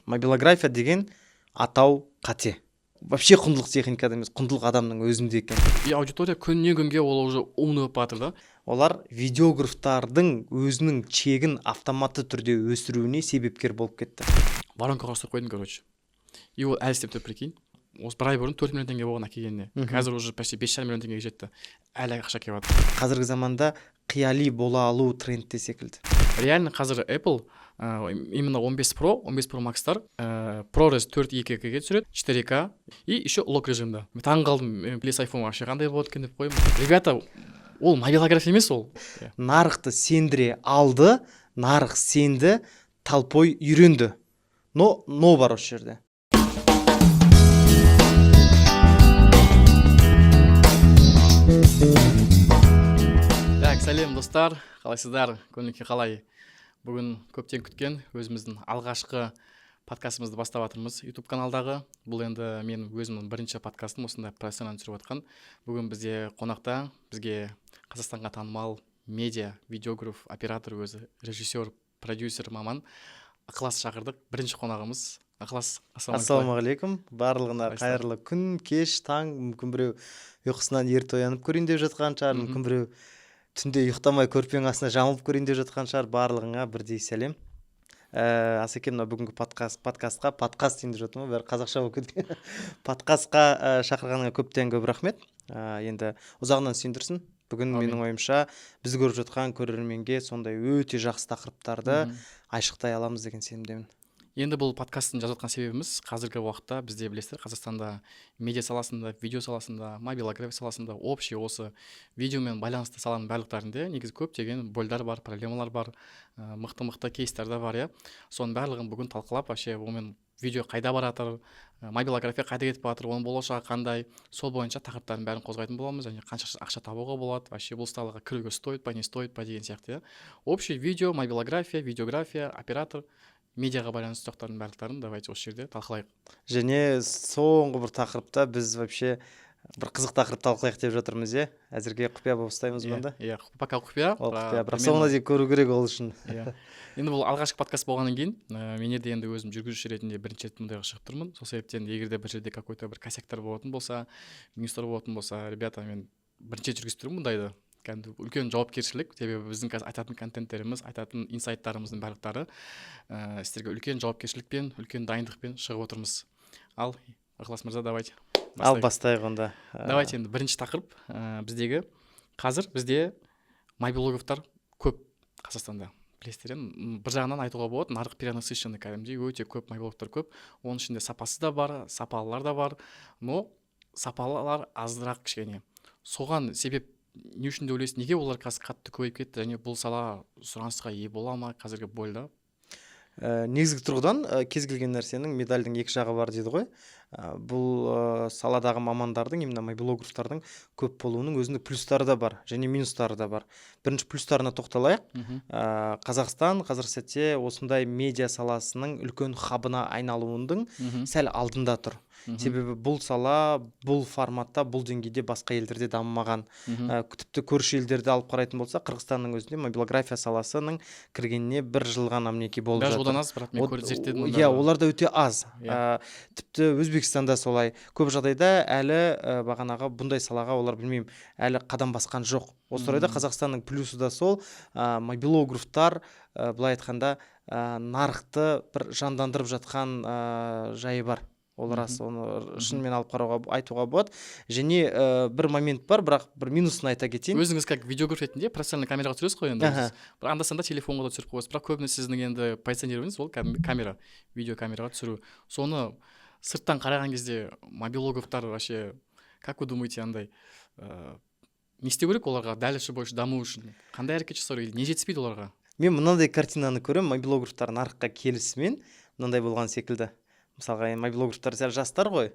мобилография деген атау қате. Вообще құндылық техникада емес, құндылық адамның өзінде екен. И аудитория күннен күнге ол уже умный болып жатыр да. Олар видеографтардың өзінің чегін автоматты түрде өсіруіне себепкер болып кетті. Воронкаға ұстап қойдым, короче. И ол әлі істеп тұр, прикинь. Осы бір ай бұрын 4 миллион теңге болған әкелгеніне. Қазір уже почти 5,5 миллион теңгеге жетті. Әлі ақша келіп жатыр. Қазіргі заманда қияли бола алу трендте секілді. Реально қазір Apple именно 15 Pro, 15 Pro Max'тар ProRes 4.2К-ге түсіреді, 4К и еще лок режимда. Мен таң қалдым, келесі iPhone вообще қандай болады екен деп қойдым. Ребята, ол мобилография емес ол. Нарықты сендіре алды, нарық сенді, талпой үйренді. Но бар осы жерде. Так, сәлем достар, қалайсыздар, көңіліңізге қалай? Бүгін көптен күткен өзіміздің алғашқы подкастымызды бастап жатырмыз YouTube каналдағы. Бұл енді мен өзімнің бірінші подкастым осында профессионально түсіріп жатқан. Бүгін бізде қонақта, бізге Қазақстанға танымал медиа, видеограф, оператор өзі, режиссер, продюсер маман Ықылас шақырдық. Бірінші қонағымыз Ықылас. Ассалаумағалейкум. Барлығына қайырлы күн, кеш, таң, мүмкін біреу ұйқысынан ерте оянып көрейін деп жатқан шығар, мүмкін біреу түнде ұйықтамай көрпенің астына жамылып көрейін деп жатқан шығар. Барлығыңа бірдей сәлем. Асекем, мына бүгінгі подкаст дейін деп жатырмын, бәрі қазақша болып кеткен. Подкастқа шақырғаныңа көптен көп рахмет. Енді ұзағынан сүйіндірсін. Бүгін менің ойымша біз көріп жатқан көрерменге сондай өте жақсы тақырыптарды айшықтай аламыз деген сенімдемін. Енді бұл подкастын жазып жатқан себебіміз қазіргі уақытта бізде білесіздер, Қазақстанда медиа саласында, видео саласында, мобилография саласында, общий осы видеомен байланысты саланың барлықтарында негізі көптеген бөлдер бар, проблемалар бар, мықты кейстер де бар, соның барлығын бүгін талқылап, вообще онымен видео қайда баратыр, мобилография қайда кетіп жатыр, оның болашағы қандай, сол бойынша тақырыптардың бәрін қозғайтын боламыз, және қанша ақша табуға болады, вообще бұл салаға кіруге стоит па, не стоит па деген сияқты. Общий видео, мобилография, видеография, оператор, медиаға байланысты сұрақтардың барлықтарын давайте осы жерде талқылайық. Және соңғы бір тақырыпта біз вообще бір қызық тақырып талқылайық деп жатырмыз, әзірге құпия болып ұстаймыз бұнда. Иә, пока құпия. Бірақ соңына дейін көру керек ол үшін. Енді бұл алғашқы подкаст болғаннан кейін мен де енді өзім жүргізуші ретінде бірінші рет мұндайға шығып тұрмын. Сол себептен егер де бір жерде какой-то бір косяктар болатын болса, минустар болатын болса, ребята, мен бірінші рет жүргізіп тұрмын мұндайды. Кәдімгі үлкен жауапкершілік, себебі біздің қазір айтатын контенттеріміз, айтатын инсайттарымыздың барлықтары сіздерге үлкен жауапкершілікпен, үлкен дайындықпен шығып отырмыз. Ал Ықылас мырза, давайте. Ал бастайық онда. Давайте енді бірінші тақырып біздегі. Қазір бізде мобилографтар көп Қазақстанда. Білесіздер, бір жағынан айтуға болады, нарық перенасыщенный, кәдімгідей өте көп мобилографтар көп. Оның ішінде сапасы да бар, сапалылар да бар, но сапалылар азырақ кішкене. Соған себеп не үшін де ойлайсыз, неге олар қазір қатты көбейіп кетті, және бұл сала сұранысқа ие бола ма қазіргі бойда? Негізгі тұрғыдан кез келген нәрсенің медальдің екі жағы бар дейді ғой. Бұл саладағы мамандардың, именно мобилографтардың көп болуының өзіндік плюстары да бар, және минустары да бар. Бірінші плюстарына тоқталайық. Қазақстан қазір сәтте осындай медиа саласының үлкен хабына айналуының сәл алдында тұр. Себебі бұл сала, бұл форматта, бұл деңгейде басқа елдерде дамымаған. Тіпті көрші елдерді алып қарайтын болса, Қырғызстанның өзінде мобилография саласының кіргеніне 1 жыл ғана мінекей болып жатыр. Даже одан аз, бірақ мен көріп зерттедім. Иә, олар да өте аз. Тіпті Өзбекстанда солай. Көп жағдайда әлі бағанағы бұндай салаға олар білмеймін, әлі қадам басқан жоқ. Осы орайда Қазақстанның плюсы да сол, мобилографтар былай айтқанда нарықты бір жандандырып жатқан жайы бар. Ол рас, оны шынымен алып айтуға болады. Және бір момент бар, бірақ бір минусын айта кетейін. Өзіңіз как видеограф ретінде профессиональный камераға түсіресіз қой енді. Бірақ анда-санда телефонға да түсіріп қойасыз. Бірақ көбіне сіздің енді позиционированиеңіз ол камера, видеокамераға түсіру. Соны сырттан қараған кезде мобилографтар вообще, как вы думаете, андай не істеу керек оларға дәл іші бойынша даму үшін? Қандай әрекет жасау керек? Не жетіспейді оларға? Мен мынандай картинаны көремін, мобилографтар нарыққа келісімен мынандай болған секілді. Мысалға, мобилографтар сәл жастар ғой,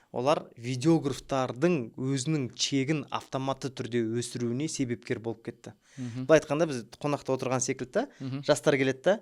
олар видеографтардың өзінің чегін автоматты түрде өсіруіне себепкер болып кетті. Бұл айтқанда біз қонақта отырған секілді, жастар келеді,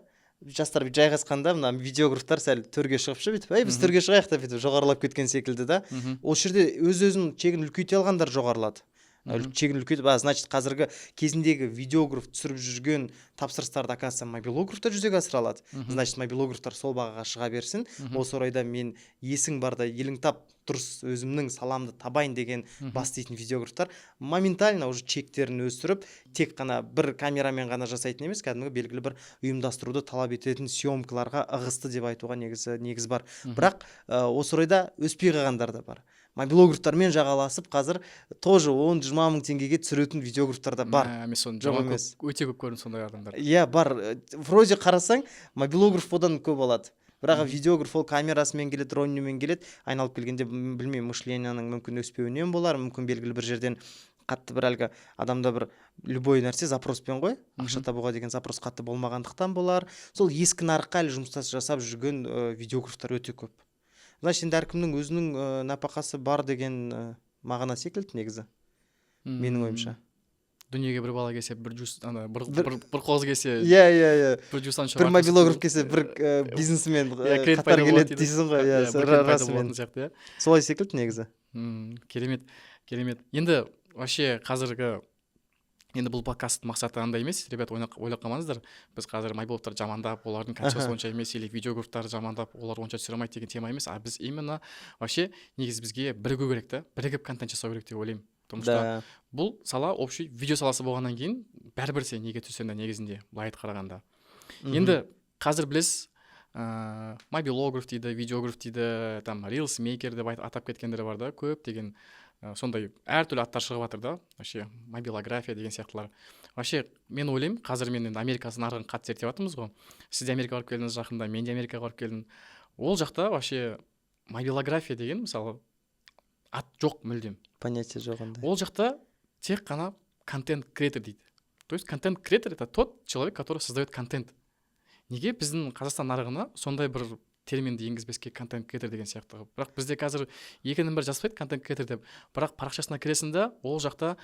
жастар жайғасқанда мына видеографтар сәл төрге шығып бүйтіп, біз төрге шығайық деп бүйтіп жоғарылап кеткен секілді да. Ол жерде өз-өзінің чегін үлкейте алғандар жоғарылады. Чегін үлкейтіп, значит, қазіргі кезіндегі видеограф түсіріп жүрген тапсырыстарды оказывается мобилографта жүзеге асыра алады. Значит, мобилографтар сол бағаға шыға берсін. Осы орайда мен есің барда елің тап, дұрыс өзімнің саламды табайын деген бас дейтін видеографтар моментально уже чектерін өсіріп, тек қана бір камерамен ғана жасайтын емес, кәдімгі белгілі бір ұйымдастыруды талап ететін съемкаларға ығысты деп айтуға негіз бар. Бірақ осы орайда өспей қалғандар да бар. Мобилографтармен жағаласып қазір тоже 10-20 мың теңгеге түсіретін видеографтар да бар. Мен соны Жоқ емес. өте көп көрдім сондай адамдар. Иә, бар. Вроде қарасаң, мобилограф одан көп алады. Бірақ видеограф ол камерасымен келеді, дронымен келеді. Айналып келгенде білмеймін, мышлениенің мүмкін өспеуінен болар, мүмкін белгілі бір жерден қатты бір әлгі адамда бір любой нәрсе запроспен ғой, ақша табуға деген запрос қатты болмағандықтан болар. Сол ескі нарыққа әлі жұмыстас жасап жүрген видеографтар өте көп. Значит, енді әркімнің өзінің нәпақасы бар деген мағына секілді негізі. Менің ойымша. Дүниеге бір бала келсе, бір қоз келсе, иә. бір жусан бір мобилограф келсе, бір бизнесмен қатар келеді дейсің ғой. Расымен. Солай секілді негізі. Керемет. Енді вообще қазіргі енді бұл подкасттың мақсаты андай емес, ребят, ойлап қалмаңыздар. Біз қазір мобилографтар жамандап, олардың качествосы онша емес, или видеографтар жамандап, олар онша түсіре алмайды деген тема емес. А біз именно вообще негізі бізге бірігу керек та, бірігіп контент жасау керек деп ойлаймын. Потому что бұл сала общий видео саласы болғаннан кейін бәрібір сен неге түсесің да негізінде былай қарағанда. Енді қазір білесіз, мобилограф дейді, видеограф дейді, там reels maker деп атап кеткендері бар да, көп деген сондай әртүрлі аттар шығып жатыр да, вообще мобилография деген сияқтылар. Вообще мен ойлаймын, қазір мен енді Америка нарығын қатты зерттеп жатырмыз ғой. Сіз де Америкаға барып келдіңіз жақында, мен де Америкаға барып келдім. Ол жақта вообще мобилография деген мысалы ат жоқ мүлдем. Понятие жоқ ондай. Ол жақта тек қана контент-креатор дейді. То есть контент-креатор это тот человек, который создает контент. Неге біздің Қазақстан нарығына сондай бір терминді енгізбеске контент-креатор деген сияқты. Бірақ бізде қазір екінің бірі жазбайды контент-креатор деп. Бірақ парақшасына кіресің да, ол жақта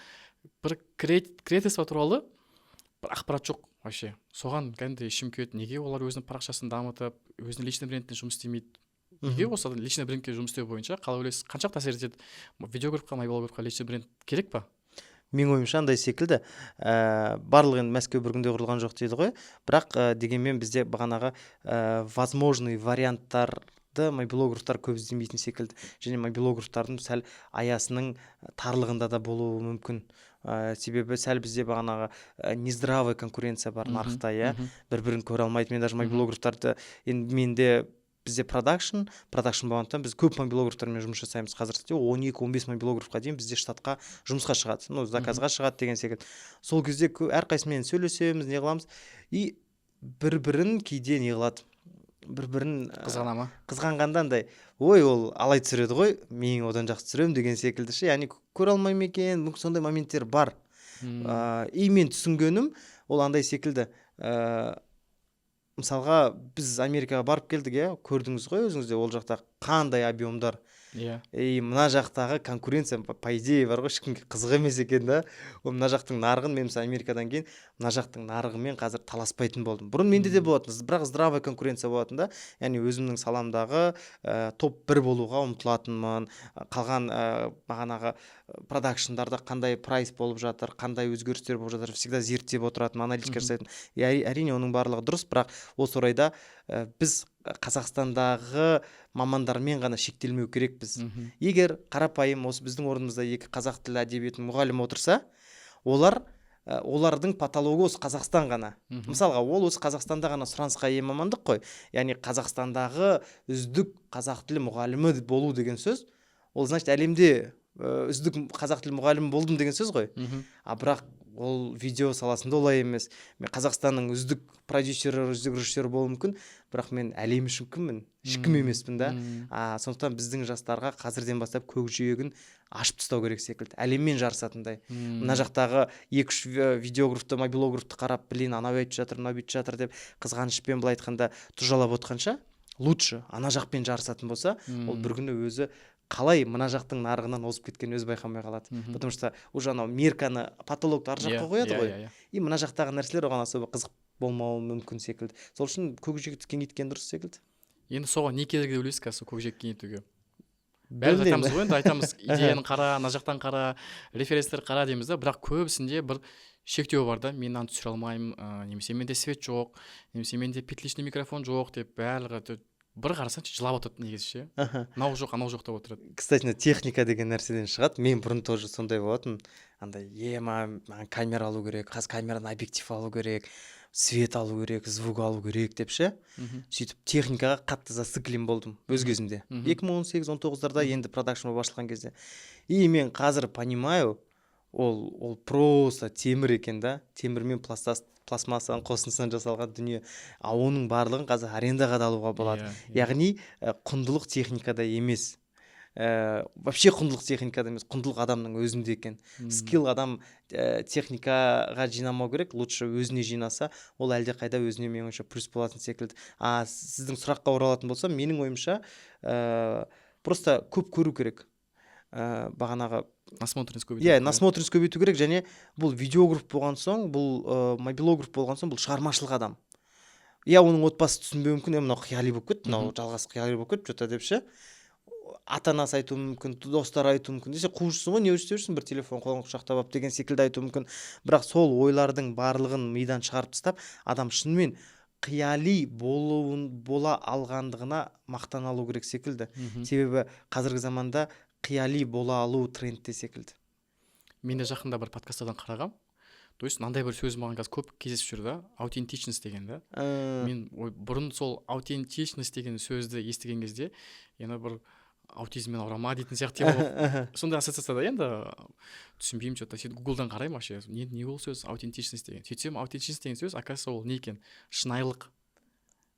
бір креаторство туралы бір ақпарат жоқ вообще. Соған кәдімгідей ішім күйеді. Неге олар өзінің парақшасын дамытып, өзінің личный брендпен жұмыс істемейді? Неге осы личный брендке жұмыс істеу бойынша қалай ойлайсыз, қаншалықты әсер етеді? Видеографқа, мобилографқа личный бренд керек па? Менің ойымша андай секілді, барлығы енді Мәскеу бір күнде құрылған жоқ дейді ғой, бірақ дегенмен бізде бағанағы возможный варианттарды мобилографтар көп іздемейтін секілді, және мобилографтардың сәл аясының тарлығында да болуы мүмкін. Себебі сәл бізде бағанағы нездравый конкуренция бар нарықта, бір-бірін көре алмайды. Мен даже мобилографтарды енді менде бізде продакшн болғандықтан біз көп мобилографтармен жұмыс жасаймыз. Қазір 12-15 мобилографқа дейін бізде штатқа жұмысқа шығады, заказға шығады деген секілді. Сол кезде әрқайсымен сөйлесеміз, не қыламыз, и бір-бірін кейде не қылады, бір-бірін қызғанғанда андай, ой, ол алай түсіреді ғой, мен одан жақсы түсіремін деген секілді ше, яғни көре алмаймын екен, мүмкін сондай моменттер бар. И мен түсінгенім ол андай секілді, мысалға біз Америкаға барып келдік, көрдіңіз ғой өзіңізде, ол жақта қандай объемдар. Мына жақтағы конкуренция по идее бар ғой, ешкімге қызық емес екен да. Ол мына жақтың нарығын мен мысалы Америкадан кейін мына жақтың нарығымен қазір таласпайтын болдым. Бұрын менде де болатын, бірақ здравый конкуренция болатын да. Яғни өзімнің саламдағы топ 1 болуға ұмтылатынмын. Қалған бағанағы продакшндарда қандай прайс болып жатыр, қандай өзгерістер болып жатыр, всегда зерттеп отыратын, аналитика жасайтын. Әрине оның барлығы дұрыс, бірақ осы орайда біз Қазақстандағы мамандармен ғана шектелмеу керекпіз. Егер қарапайым осы біздің орнымызда 2 қазақ тілі әдебиетінің мұғалімі отырса, олардың патологы осы Қазақстан ғана. Мысалға, ол осы Қазақстанда ғана сұранысқа ие мамандық қой. Яғни Қазақстандағы үздік қазақ тілі мұғалімі болу деген сөз, ол значит әлемде үздік қазақ тілі мұғалімі болдым деген сөз ғой. Бірақ ол видео саласында олай емес. Мен Қазақстанның үздік продюсері, үздік режиссері болуы мүмкін, бірақ мен әлем үшін кіммін? Ешкім емеспін да. Сондықтан біздің жастарға қазірден бастап көкжиегін ашып тастау керек секілді. Әлеммен жарысатындай. Мына жақтағы 2-3 видеографты, мобилографты қарап, блин, анау айтып жатыр, мынау бүйтіп жатыр деп қызғанышпен былай айтқанда тұжалап отқанша, лучше ана жақпен жарысатын болса, ол бір күні өзі қалай мына жақтың нарығынан озып кеткен өзі байқамай қалады. Потому что уже анау мерканы патологты ар жаққа қояды ғой. И мына жақтағы нәрселер оған особо қызық болмауы мүмкін секілді. Сол үшін көкжиекті кеңейткен дұрыс секілді. Енді соған не керек деп ойлайсыз қазір көкжиекті кеңейтуге? Бәрі айтамыз ғой, енді айтамыз, идеяны қара, ана жақтан қара, референстер қара дейміз да, бірақ көбісінде бір шектеу бар да, мен мынаны түсіре алмаймын, немесе менде свет жоқ, немесе менде петличный микрофон жоқ деп барлығы бір қарасаңшы жылап отырады негізі ше. Аха. Мынау жоқ, анау жоқ деп отырады. Кстати, техника деген нәрседен шығады. Мен бұрын тоже сондай болатын. Андай, маған камера алу керек, қазір камерадан объектив алу керек, свет алу керек, звук алу керек деп ше. Сөйтіп техникаға қатты зациклен болдым өз кезімде. 2018-19-дарда енді продакшн башылған кезде. И мен қазір понимаю, ол просто темір екен да. Темір мен пластмассаның қосындысынан жасалған дүние. А оның барлығын қазір арендаға да алуға болады. Яғни құндылық техникада емес. Вообще құндылық техникада емес, құндылық адамның өзінде екен. Скилл адам техникаға жинамау керек, лучше өзіне жинаса, ол әлде қайда өзіне меніңше плюс болатын секілді. Сіздің сұраққа оралатын болсам, менің ойымша просто көп көру керек. Бағанағы насмотренность көбейту. Иә, насмотренность көбейту керек, және бұл видеограф болған соң, бұл мобилограф болған соң, бұл шығармашылық адам. Иә, оның отбасы түсінбеуі мүмкін, мынау қияли болып кетті, мынау жалғасы қияли болып кетті, жота деп ше. Ата-анасы айтуы мүмкін, достар айтуы мүмкін. Десе, қуышсың ғой, не істеп бір телефон қолын құшақтап алып деген секілді айтуы мүмкін. Бірақ сол ойлардың барлығын мидан шығарып тастап, адам шынымен қияли бола алғандығына мақтан алу керек секілді. Себебі қазіргі заманда қияли бола алу трендте секілді. Мен де жақында бір подкасттардан қарағам. То есть мынандай бір сөз маған қазір көп кездесіп жүр да, аутентичность деген да. Мен бұрын сол аутентичность деген сөзді естіген кезде, енді бір аутизммен ауыра ма дейтін сияқты болып сондай ассоциацияда енді түсінбеймін, что-то сөйтіп гуглдан қараймын вообще, не ол сөз аутентичность деген. Сөйтсем аутентичность деген сөз, оказывается, ол не екен? Шынайылық.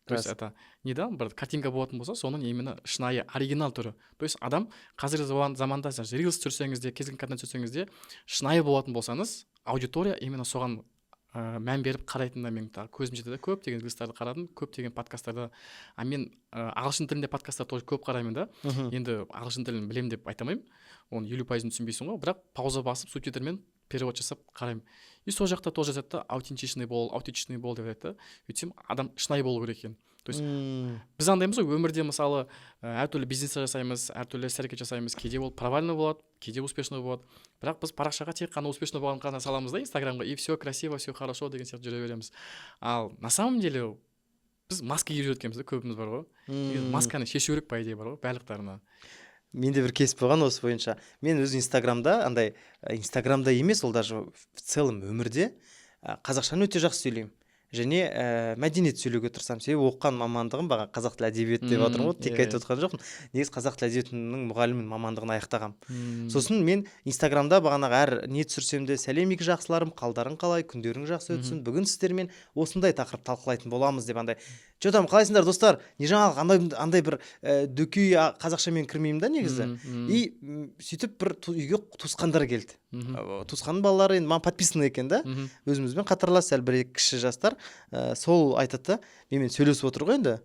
То есть это не да, бір картинка болатын болса, соның именно шынайы оригинал түрі. То есть адам қазіргі заманда рилс түсірсеңіз де, кез келген контент түсірсеңіз де, шынайы болатын болсаңыз, аудитория именно соған мән беріп қарайтынына мен көзім жетеді. Көптеген рилстарды қарадым, көптеген подкасттарды. Мен ағылшын тілінде подкасттар тоже көп қараймын да. Енді ағылшын тілін білемін деп айта алмаймын. Оны 50% түсінбейсің ғой, бірақ пауза басып субтитрмен перевод жасап қараймын. И сол жақта тоже жазады да, аутентичный бол деп айтады. Өйтсем адам шынайы болу керек екен. То есть біз андаймыз ғой, өмірде мысалы әртүрлі бизнес жасаймыз, әртүрлі іс-әрекет жасаймыз, кейде ол провальный болады, кейде успешный болады. Бірақ біз парақшаға тек қана успешный болған ғана саламыз да, Инстаграмға, и все красиво, все хорошо деген сияқты жүре береміз. Ал на самом деле біз маска киіп жүргенбіз да, көбіміз бар ғой. Масканы шешу керек по идее бар ғой, барлықтарына. Менде бір кес болған осы бойынша. Мен өз Инстаграмда, Инстаграмда емес, ол даже в целом өмірде қазақшаны өте жақсы сөйлеймін. Және мәдениет сөйлеуге тырысамын. Себебі оқыған мамандығым қазақ тілі әдебиеті деп отырмын ғой, тек айтып отқан жоқпын. Негізі қазақ тілі әдебиетінің мұғалімін мамандығын аяқтағам. Сосын мен Инстаграмда бағанағы әр не түсірсем де, сәлем екі жақсыларым, қалдарың қалай, күндерің жақсы өтсін, бүгін сіздермен осындай тақырып талқылайтын боламыз деп андай. Жотам, қалайсыңдар достар? Не жаңалық андай бір дөкей қазақшамен кірмеймін да негізі. И сөйтіп бір үйге туысқандар келді. Туысқанның балалары енді маған подписаны екен да. Өзімізбен қатарлас, сәл бір кіші жастар. Сол айтады да, менімен сөйлесіп отыр ғой енді.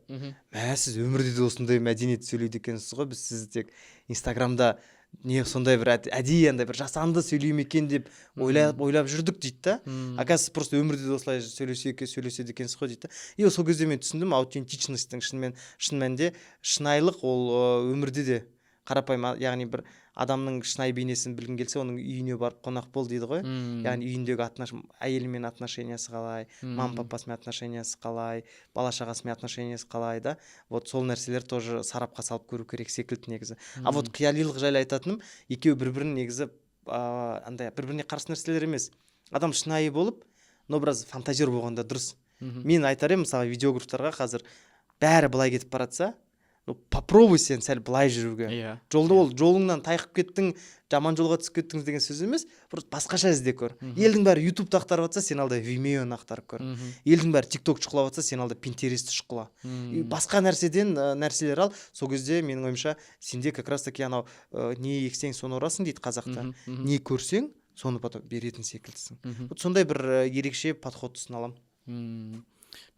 Сіз өмірде де осындай мәдениет сөйлейді екенсіз ғой, біз сізді тек Инстаграмда не сондай бір әдейі андай бір жасанды сөйлеймін екен деп ойлап жүрдік дейді да. Оказывается, просто өмірде де осылай сөйлеседі екенсіз ғой дейді да. И сол кезде мен түсіндім, аутентичностьтің шын мәнінде шынайылық ол өмірде де қарапайым, яғни бір адамның шынайы бейнесін білгің келсе, оның үйіне барып қонақ бол дейді ғой. Яғни үйіндегі әйелімен отношениясы қалай, мама-папасымен отношениясы қалай, бала-шағасымен отношениясы қалай да. Вот сол нәрселер тоже сарапқа салып көру керек секілді негізі. А вот қиялилық жайлы айтатыным, екеуі бір-бірін негізі андай бір-біріне қарсы нәрселер емес. Адам шынайы болып, но біраз фантазер болғанда дұрыс. Мен айтар едім, мысалы видеографтарға қазір бәрі былай кетіп баратса, попробуй сен сәл былай жүруге. Жолда ол жолыңнан тайқып кеттің, жаман жолға түсіп кеттіңіз деген сөз емес, просто басқаша ізде көр. Елдің бәрі YouTube ақтарып жатса, сен алда Vimeo-ны ақтарып көр. Елдің бәрі TikTok шұқылап жатса, сен алда Pinterest шұқыла. Басқа нәрселер ал. Сол кезде менің ойымша сенде как раз таки анау не ексең соны орасың дейді қазақта. Не көрсең, соны потом беретін секілдісің. Вот сондай бір ерекше подход ұсына аламын.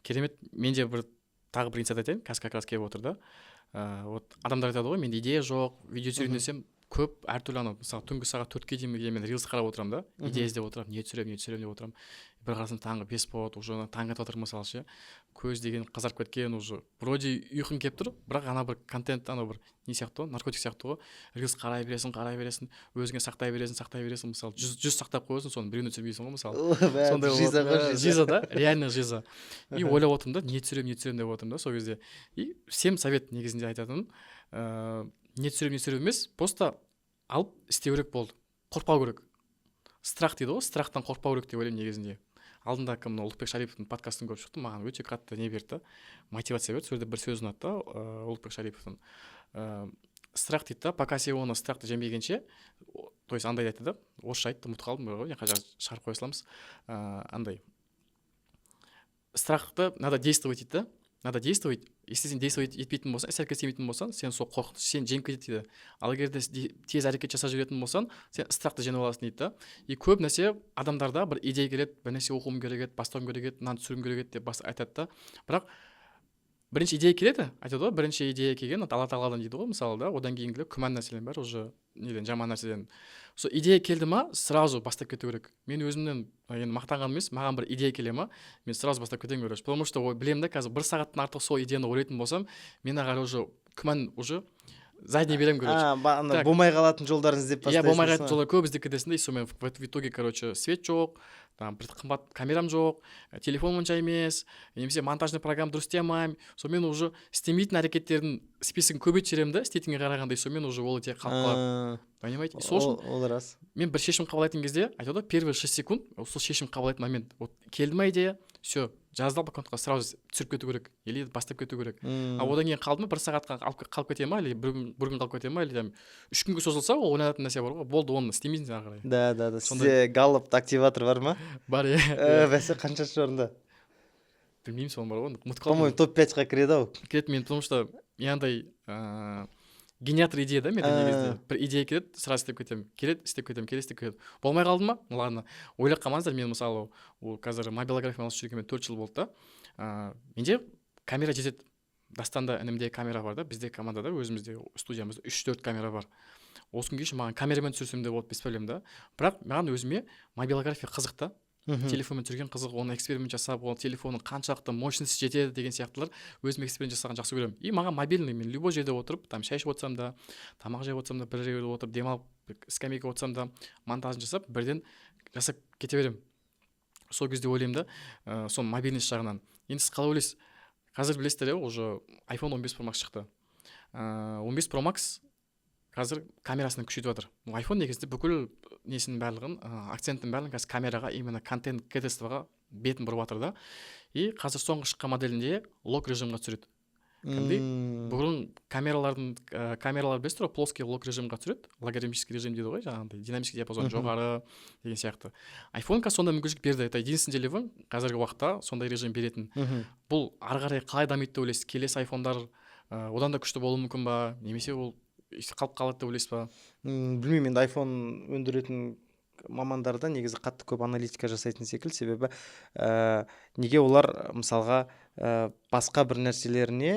Керемет. Менде бір тағы бір инсайт айтайын, қазір как раз келіп отыр да. Вот адамдар айтады ғой, менде идея жоқ, видео түсірейін десем, көп әртүрлі анау мысалы түнгі сағат 4-ке дейін мен рилс қарап отырамын да, идея іздеп отырамын, не түсіремін деп отырамын. Бір қарасам таңғы 5 болады, уже таң атып жатыр мысалы ше, көз деген қызарып кеткен, уже вроде ұйқың келіп тұр, бірақ ана бір контент, ана бір не сияқты ғой, наркотик сияқты ғой, рилс қарай бересің, өзіңе сақтай бересің, мысалы 100 сақтап қоясың, соны біреуіне түсірмейсің ғой мысалы. Сондай жиза да, реально жиза. И ойлап отырмын да, не түсіремін деп отырмын да сол кезде. И всем совет негізінде айтатыным, не түсіремін емес, просто алып істеу керек болды, қорықпау керек. Страх дейді ғой, страхтан қорықпау керек деп ойлаймын негізінде. Алдында кім Ұлықбек Шариповтың подкастын көріп шықтым, маған өте қатты не берді, мотивация берді. Сол жерде бір сөз ұнады да, Ұлықбек Шариповтың. Страх дейді да, пока сен оны страхты жемегенше, то есть андай айтты да, орысша айтты, ұмытып қалдым ғой, шығарып қоя саламыз. Андай страхты надо действовать дейді да, надо действовать. Если сен действовать етпейтін болсаң, іс-әрекет істемейтін болсаң, сен сол қорқыныш сен жеңіп кетеді дейді. Ал егер де тез әрекет жасап жүретін болсаң, сен страхты жеңіп аласың дейді да. И көп нәрсе адамдарда бір идея келеді, бір нәрсе оқуым керек еді, бастауым керек еді, мынаны түсіруім керек еді деп айтады да. Бірақ бірінші идея келеді, айтады ғой, бірінші идея келген Алла тағаладан дейді ғой, мысалы да, одан кейінгілер күмән нәрселер бәрі уже неден, жаман нәрседен. Сол идея келді ма, сразу бастап кету керек. Мен өзімнен енді мақтанғаным емес, маған бір идея келе ма, мен сразу бастап кетемін короче. Потому что білемін да, қазір 1 сағаттан артық сол идеяны ойлайтын болсам, мен ағар уже күмән уже задний беремін короче. Болмай қалатын жолдарын іздеп бастайсың. Иә, болмай қалатын жолдар көп іздеп кетесің да, и сонымен в итоге короче свет жоқ, там бір қымбат камерам жоқ, телефон онша емес, немесе монтажный программа дұрыс істей алмаймын. Сонымен уже істемейтін әрекеттердің списогін көбейтіп жіберемін да, істейтінге қарағанда, и сонымен уже ол тек қалып қалады. Понимаете? Ол рас. Мен бір шешім қабылдайтын кезде, айтады ғой, первые 6 секунд, сол шешім қабылдайтын момент. Вот келді ма идея, все, жаздал аккаунтқа сразу түсіріп кету керек, или бастап кету керек. А одан кейін қалды ма, 1 сағатқа қалып кете ма, или бір күн қалып кете ма, или там 3 күнге созылса, ол ойнататын нәрсе бар ғой, болды, оны істемейсің ары қарай. Да. Сізде галлоп активатор бар ма? Бар, иә. Бәсе қаншасы орында? Білмеймін, соны бар ғой, ұмытып қалдым. По-моему, топ-5-қа кіреді ау. Кіреді мен, потому что андай генератор идея да, менде негізінде. Бір идея келеді, сразу істеп кетемін. Келеді, істеп кетемін. Болмай қалды ма? Ладно. Ойлап қалмаңыздар, мен мысалы ол қазір мобилографияны алып жүргенмен 4 жыл болды да. Менде камера жетеді. Дастанда інімде камера бар да, бізде командада, өзімізде студиямызда 3-4 камера бар. Осы күнге шейін маған камерамен түсірсем де болады, без проблем да. Бірақ маған өзіме мобилография қызық та. Телефонмен түсірген қызық, оны эксперимент жасап, ол телефонның қаншалықты мощности жетеді деген сияқтылар өзім эксперимент жасаған жақсы көремін. И маған мобильный, мен любой жерде отырып, там шай ішіп отырсам да, тамақ жеп отырсам да, бір жерде отырып демалып, скамейка отырсам да, монтажын жасап, бірден жасап кете беремін. Сол кезде ойлаймын да, соның мобильность жағынан. Енді сіз қалай ойлайсыз? Қазір білесіздер, уже iPhone 15 Pro Max шықты. 15 Pro Max қазір камерасының күшейтіп жатыр. iPhone негізінде бүкіл несінің барлығын, акценттің барлығын қазір камераға, именно контент качествоға бетін бұрып жатыр да. И қазір соңғы шыққан моделінде лок режимға түсіреді. Кәдімгідей бұрын камералар білесіздер ғой, плоский лок режимға түсіреді, логарифмический режим дейді ғой, жаңағындай динамический диапазон жоғары деген сияқты. iPhone қазір сондай мүмкіншілік берді. Это единственный телефон қазіргі уақытта сондай режим беретін. Бұл ары қарай қалай дамиды деп ойлайсыз? Келесі iPhone-дар одан да күшті болуы мүмкін ба, немесе ол қалып қалады деп ойлайсыз ба? Білмеймін, енді iPhone өндіретін мамандарда негізі қатты көп аналитика жасайтын секілді, себебі неге олар мысалға басқа бір нәрселеріне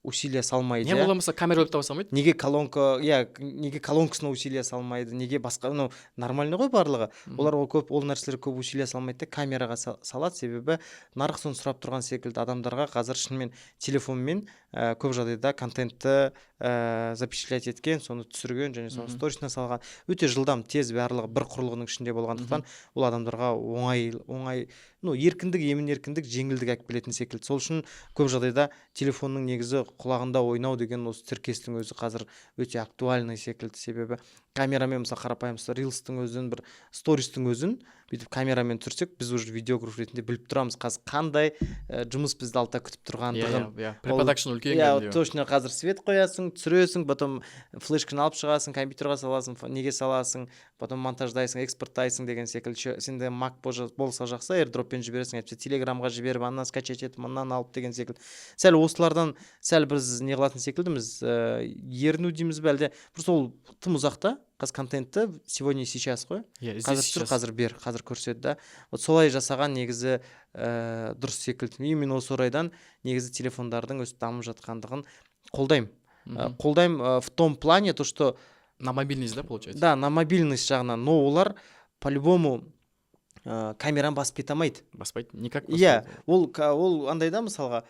усилия салмайды. Не болмаса камера өліп таба салмайды? Неге колонка, неге колонкасына усилия салмайды, неге басқа, нормальный ғой барлығы. Олар ол нәрселер көп усилия салмайды, камераға салады, себебі нарық соны сұрап тұрған секілді. Адамдарға қазір шынымен телефонмен көп жағдайда контентті запечатлять еткен, соны түсірген және соны сторисіне салған. Өте жылдам, тез, барлығы бір құрылғының ішінде болғандықтан ол адамдарға оңай, еркіндік, емін-еркіндік, жеңілдік алып келетін секілді. Сол үшін көп жағдайда телефонның негізі құлағында ойнау деген осы тіркестің өзі қазір өте актуальный секілді, себебі камерамен мысалы қарапайым рилстың өзін, бір стористың өзін бүйтіп камерамен түсірсек, біз уже видеограф ретінде біліп тұрамыз қазір қандай жұмыс бізді алда күтіп тұрғандығын. Препродакшн үлкен. Точно қазір свет қоясың, түсіресің, потом флешканы алып шығасың, компьютерға саласың, неге саласың, потом монтаждайсың, экспорттайсың деген секілді. Сенде Mac болса жақсы, AirDropпен жібересің, әйтпесе Телеграмға жіберіп, аннан скачать етіп, аннан алып деген секілді. Сәл осылардан сәл біз не қылатын секілдіміз, еріну дейміз бе, әлде просто ол тым ұзақта. Қазір контентті сегодня и сейчас қой. Қазір көрсетеді да. Вот солай жасаған негізі дұрыс секілді. Мен осы орайдан негізі телефондардың өз дамып жатқандығын қолдаймын. В том плане, то, что На мобильность, да, получается? Да, на мобильность жағынан, но олар по-любому камераны басып кете алмайды. Баспайды? Никак Иә, баспайды. ол андай да, мысалға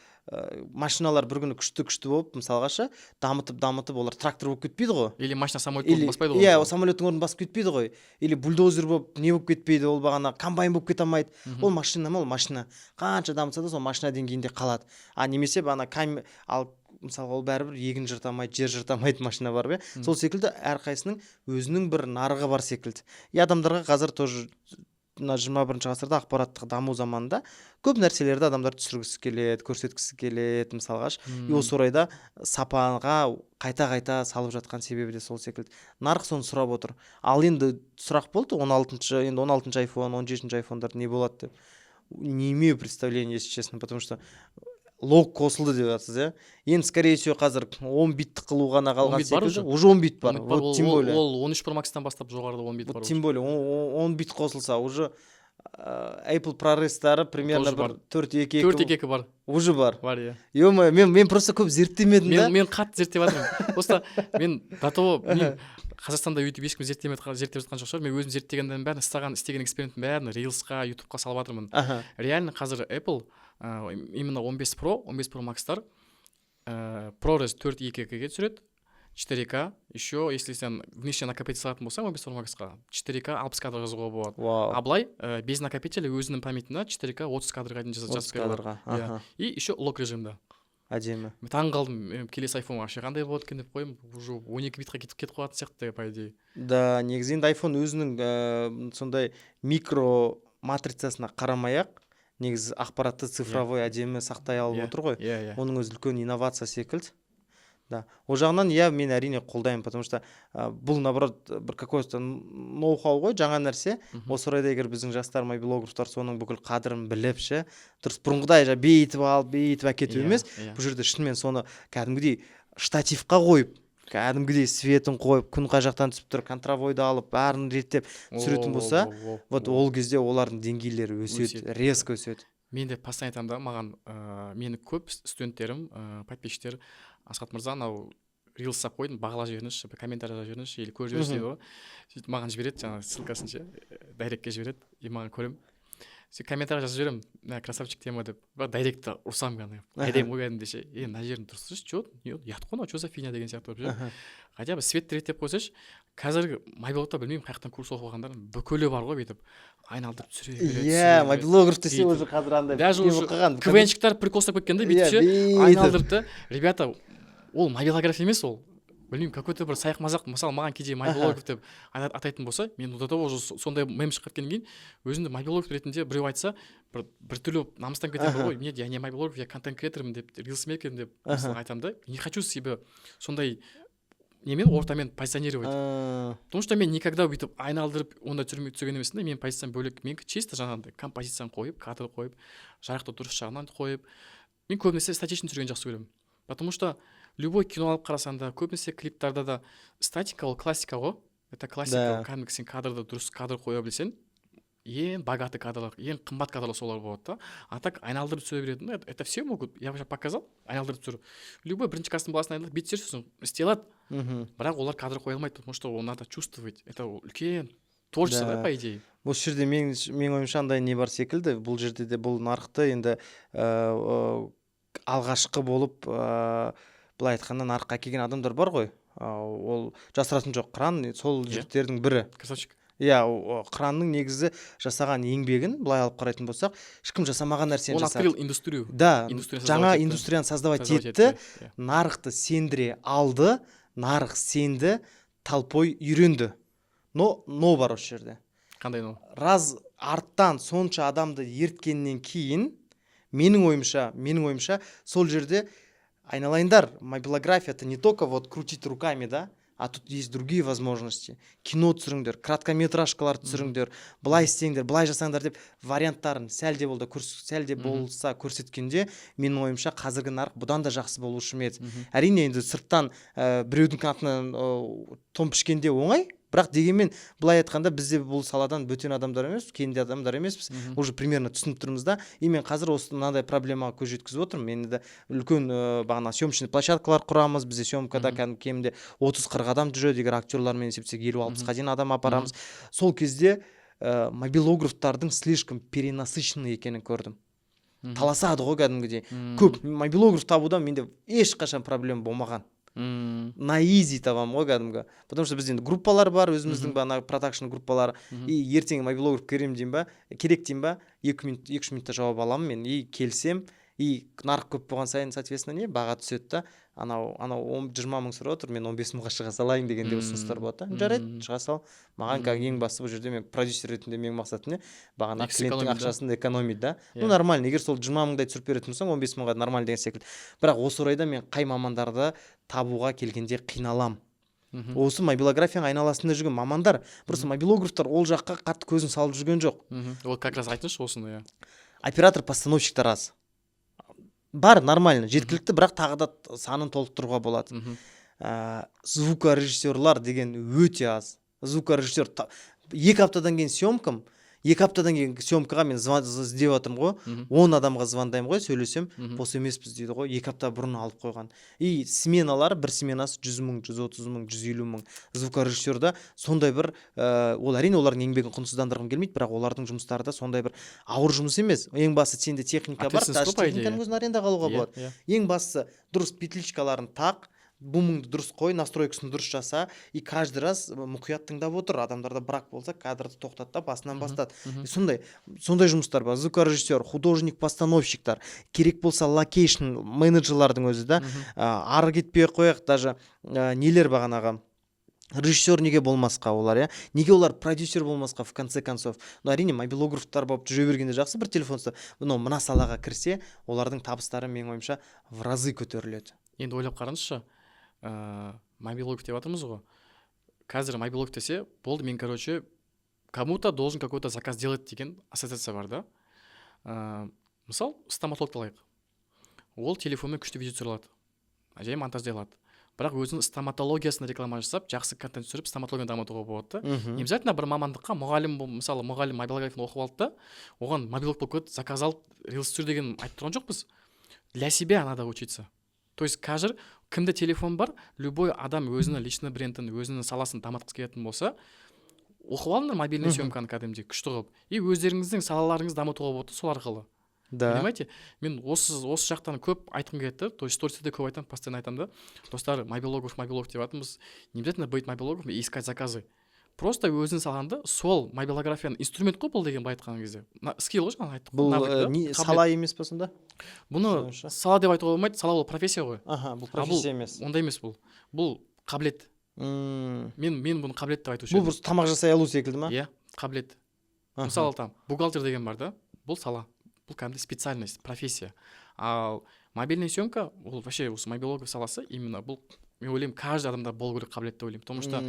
машиналар бір күні күшті болып, мысалғашы дамытып олар трактор болып кетпейді ғой. Или машина самолеттің орнын баспайды ғой. Иә, ол самолеттің орнын басып кетпейді ғой. Или бульдозер болып не болып кетпейді, ол бағана комбайн болып кете алмайды. Ол машина ма, ол машина. Қанша дамытса да сол машина деңгейінде қалады. Немесе бағана ал мысалға ол бәрібір егін жыртамайды, жер жыртамайды машина бар бе. Сол секілді әрқайсының өзінің бір нарығы бар секілді. Адамдарға қазір тоже мына 21 ғасырда ақпараттық даму заманында көп нәрселерді адамдар түсіргісі келеді, көрсеткісі келеді, мысалға. И осы орайда сапаға қайта салып жатқан себебі де сол секілді. Нарық соны сұрап отыр. Ал енді сұрақ болды 16 iPhone, 17 iPhone'дар не болады деп. Не имею представления, если честно, потому что лог қосылды деп жатсыз, иә. Енді скорее всего қазір 10 битті қылу ғана қалған секілді. Уже 10 бит бар. Вот тем более. Ол 13 Pro Max-тан бастап жоғарыда 10 бит бар. Тем более 10 бит қосылса, уже Apple ProRes-тары примерно бір 4.2 бар. Уже бар. Бар, иә. Ё-моё, мен просто көп зерттемедім да. Мен қатты зерттеп жатырмын. Просто мен до того Қазақстанда YouTube ешкім зерттеп жатқан жоқ шығар. Мен өзім зерттегендердің бәрін істеген эксперименттің бәрін Reels-қа, YouTube-қа салып жатырмын. Реально қазір Apple именно 15 Pro Max-тар ProRes 4.2-ге түсіреді. 4К, еще если сен внешне накопитель салатын болсаң 15 Pro Max-қа 4К 60 кадр жазуға болады. А былай без накопителя өзінің памятіне 4К 30 кадрға дейін жазып береді. И еще лог режимда. Әдемі. Мен таң қалдым, келесі iPhone вообще қандай болады екен деп қойым, уже 12 битқа кетіп қоятын сияқты по идее. Да, негізі енді iPhone өзінің сондай микро матрицасына қарамай-ақ, негізі ақпаратты цифровой әдемі сақтай алып отыр ғой. Оның өзі үлкен инновация секілді. Да. О жағынан мен әрине қолдаймын, потому что бұл наоборот бір какой-то ноу-хау ғой, жаңа нәрсе. Осы орайда егер біздің жастар мобилографтар соның бүкіл қадірін біліп ше, дұрыс бұрынғыдай бейтіп әкету емес. Бұл жерде шынымен соны кәдімгідей штативқа қойып, кәдімгідей светін қойып, күн қай жақтан түсіп тұр, контравойды алып, бәрін реттеп түсіретін болса, вот ол кезде олардың деңгейлері өседі, резко өседі. Мен де постоянно айтамын да, маған мені көп студенттерім, подписчиктер Асхат мырза, анау рилсқа қойдым, бағалап жіберіңізші, комментарий жазып жіберіңізші, или көріп жіберіңізші дейді ғой. Сөйтіп маған жібереді, жаңағы ссылкасын ше, дайректке жібереді, и маған көремін. Сөйтіп комментарий жазып жіберемін, красавчик тема деп, дайректті ұрсам қайдайым ғой кәдімгідей ше, мына жерін дұрыс, че, ұят қой, че за фигня деген сияқты болып ше. Хотя бы светті реттеп қойсайшы, қазіргі мобилогта білмеймін қаяқтан курс оқып алғандардың бүкілі бар ғой бүйтіп айналдырып түсіре береді. Иә, мобилограф десе уже қазір андай. Даже уже КВНщиктер прикол ұстап кеткен да бүйтіп ше, айналдырып та, ребята, ол мобилограф емес ол. Білмеймін, какой-то бір сайық мазақ, мысалы маған кейде мобилограф деп атайтын болса, мен до того уже сондай мем шығып кеткеннен кейін, өзімді мобилограф ретінде біреу айтса, бір түрлі намыстан кетемін ғой, нет, я не мобилограф, я контент-креатормын деп, рилсмейкермін деп айтамын да, не хочу себе сондай немен ортамен позиционировать. Потому что мен никогда бүйтіп айналдырып онда түсірген емеспін да, менің позициям бөлек, мен чисто жаңағындай композицияны қойып, кадр қойып, жарықты дұрыс жағынан қойып, мен көбінесе статичный түсіргенді жақсы көремін. Потому что любой кино алып қарасаң да, көбінесе клиптарда да статика ол классика ғой. Это классика, кәдімгі сен кадрды дұрыс кадр қоя білсең, ең богатый кадрлар, ең қымбат кадрлар солар болады да. А так айналдырып түсіре береді. Это все могут. Я уже показал, айналдырып түсіру. Любой бірінші кастың баласын айналдырып бет түсірсің, істей алады. Бірақ олар кадр қоя алмайды, потому что надо чувствовать. Это үлкен творчество да, по идее. Бұл жерде мен ойымша андай не бар секілді. Бұл жерде де бұл нарықты енді алғашқы болып былай айтқанда нарыққа келген адамдар бар ғой. Ол жасыратын жоқ, Қыран сол жігіттердің бірі. Красавчик. Иә, Қыранның негізі жасаған еңбегін былай алып қарайтын болсақ, ешкім жасамаған нәрсені жасады. Он открыл индустрию. Да, жаңа индустрияны создавать етті, нарықты сендіре алды, нарық сенді, толпой үйренді. Но бар осы жерде. Қандай но? Раз арттан сонша адамды ерткеннен кейін, менің ойымша сол жерде айналайындар, мобилография это не только вот крутить руками, да, а тут есть другие возможности. Кино түсіріңдер, краткометражкалар түсіріңдер, былай істеңдер, былай жасаңдар деп варианттарын сәл де болса көрсеткенде, менің ойымша қазіргі нарық бұдан да жақсы болушы еді. Әрине енді сырттан біреудің атынан том пішкенде оңай, бірақ дегенмен былай айтқанда бізде бұл саладан бөтен адамдар емес, кенде адамдар емеспіз. Уже примерно түсініп тұрмыз да. И мен қазір осы мынандай проблемаға көз жеткізіп отырмын. Мен де үлкен бағана съемочный площадкалар құрамыз. Бізде съемкада кемінде 30-40 адам жүреді. Егер актерлармен есептесек 50-60-қа дейін адам апарамыз. Сол кезде мобилографтардың слишком перенасыщенный екенін көрдім. Таласады ғой кәдімгідей. Көп мобилограф табудан менде ешқашан проблема болмаған. На изи табам ғой кәдімгі. Потому что бізде группалар бар, өзіміздің бағана продакшн группалары. И ертең мобилограф керек деймін ба, 2-3 минутта жауап аламын мен. И келсем, и нарық көп болған сайын, соответственно, баға түседі да. Анау 20 мың сұрап отыр, мен 15 мыңға шыға салайын дегенде ұсыныстар болады да. Жарайды, шыға сал. Маған ең басты бұл жерде мен продюсер ретінде менің мақсатым не? Бағана клиенттің ақшасын экономить да. Ну нормально, егер сол 20 мыңдай түсіріп беретін болсаң, 15 мыңға нормально деген секілді. Бірақ осы орайда мен қай мамандарды табуға келгенде қиналам. Осы мобилографияның айналасында жүрген мамандар, просто мобилографтар ол жаққа қатты көзін салып жүрген жоқ. Вот как раз айтыңызшы осыны, иә. Оператор-постановщиктар аз. Бар, нормально, жеткілікті, бірақ тағы да санын толықтыруға болады. Звукорежиссерлар деген өте аз. Звукорежиссер 2 аптадан кейін съемкам, 2 аптадан кейін съемкаға мен іздеп жатырмын ғой, 10 адамға звондаймын ғой, сөйлесем, бос емеспіз дейді ғой, 2 апта бұрын алып қойған. И сменалары, бір сменасы 100 мың, 130 мың, 150 мың. Звукорежиссерда сондай бір, ол әрине олардың еңбегін құнсыздандырғым келмейді, бірақ олардың жұмыстары да сондай бір ауыр жұмыс емес. Ең басты сенде техника бар, техниканың өзін арендаға алуға болады. Ең бастысы дұрыс петличкаларын тақ, бумыңды дұрыс қой, настройкасын дұрыс жаса, и каждый раз мұқият тыңдап отыр. Адамдарда брак болса, кадрды тоқтатып, басынан бастады. Сондай жұмыстар бар. Звукорежиссер, художник-постановщиктар, керек болса локейшн менеджерлардың өзі да. Ары кетпей қояқ, даже нелер бағанағы. Режиссер неге болмасқа олар, я? Неге олар продюсер болмасқа в конце концов? Ну, әрине, мобилографтар болып жүре бергенде жақсы, бір телефонста, но мына салаға кірсе, олардың табыстары менің ойымша в разы көтеріледі. Енді ойлап қараңызшы, мобилограф деп жатырмыз ғой. Қазір мобилограф десе, болды, мен, короче, кому-то должен какой-то заказ делать деген ассоциация бар да. Мысал, стоматологты алайық. Ол телефонмен күшті видео түсіре алады, және монтаждай алады. Бірақ өзінің стоматологиясына реклама жасап, жақсы контент түсіріп, стоматологияны дамытуға болады да. Не обязательно бір мамандыққа мысалы, мұғалім мобилографияны оқып алды да, оған мобилог болып кетті, заказ алып, рилс түсір деген айтып тұрған жоқпыз. Для себя надо учиться. То есть қазір кімде телефон бар, любой адам өзінің личный брендін, өзінің саласын дамытқысы келетін болса, оқып алыңдар мобильный съемканы кәдімгідей күшті қылып, и өздеріңіздің салаларыңызды дамытуға болады сол арқылы. Да. Понимаете? Мен осы жақтан көп айтқым келеді, то есть стористе көп айтамын, постоянно айтамын да. Достар, мобилограф деп жатырмыз. Не обязательно быть мобилографом и искать заказы. Просто өзің салғанда сол мобилографияның инструмент қой бұл деген былай айтқан кезде. Скилл ғой жаңа айттық. Бұл сала емес па сонда? Бұны сала деп айтуға болмайды, сала ол профессия ғой. Бұл профессия емес. Ондай емес бұл. Бұл қабілет. Мен бұны қабілет деп айтушы едім. Бұл тамақ жасай алу секілді ма? Иә, қабілет. Мысалы там бухгалтер деген бар да, бұл сала. Бұл кәдімгі специальность, профессия. Ал мобильный съемка, ол вообще осы мобилограф саласы именно бұл, мен ойлаймын, каждый адамда болу керек қабілет деп ойлаймын. Потому что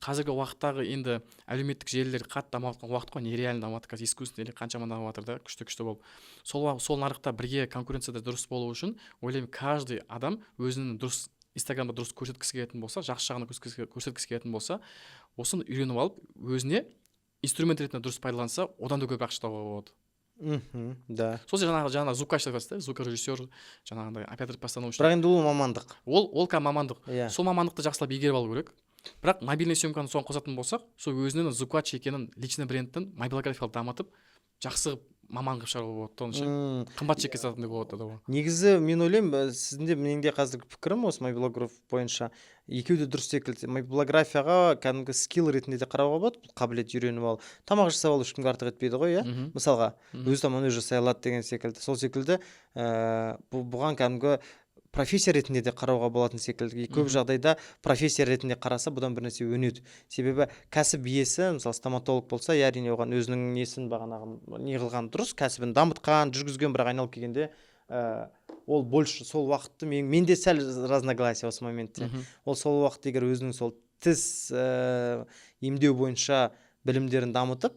қазіргі уақыттағы енді әлеуметтік желілер қатты дамып жатқан уақыт қой, нереально дамып жатыр, қазір искусственный қаншама дамып жатыр да, күшті болып. Сол нарықта бірге конкуренцияда дұрыс болу үшін ойлаймын, каждый адам өзінің дұрыс Инстаграмда дұрыс көрсеткісі келетін болса, жақсы жағына көрсеткісі келетін болса, осыны үйреніп алып, өзіне инструмент ретінде дұрыс пайдаланса, одан да көп ақша табуға болады. Да. Сол жаңағы звукач деп жатсыз, звукорежиссер, жаңағындай оператор-постановщик. Бірақ енді ол мамандық. Ол мамандық. Сол мамандықты жақсылап игеріп алу керек. Бірақ мобильный съемканы соған қосатын болсақ, сол өзінің звукач екенін, личный брендтін мобилографиялы дамытып, жақсы маман қылып шығаруға болады. Қымбат чекке сататын болады да. Негізі мен ойлаймын, сіздің де менің де қазіргі пікірім осы мобилограф бойынша екеуі де дұрыс секілді. Мобилографияға кәдімгі скилл ретінде де қарауға болады, қабілет үйреніп алу. Тамақ жасап алу ешкімге артық етпейді ғой, иә? Мысалға, өз тамағын өзі жасай алады деген секілді. Сол секілді бұған кәдімгі профессия ретінде де қарауға болатын секілді. Көп жағдайда профессия ретінде қараса, бұдан бір нәрсе өнеді. Себебі кәсіп иесі, мысалы стоматолог болса, әрине оған өзінің несін бағанағы неғылған дұрыс, кәсібін дамытқан, жүргізген, бірақ айналып келгенде ол больше сол уақытты менде сәл разногласие осы моментте. Ол сол уақытты егер өзінің сол тіс емдеу бойынша білімдерін дамытып,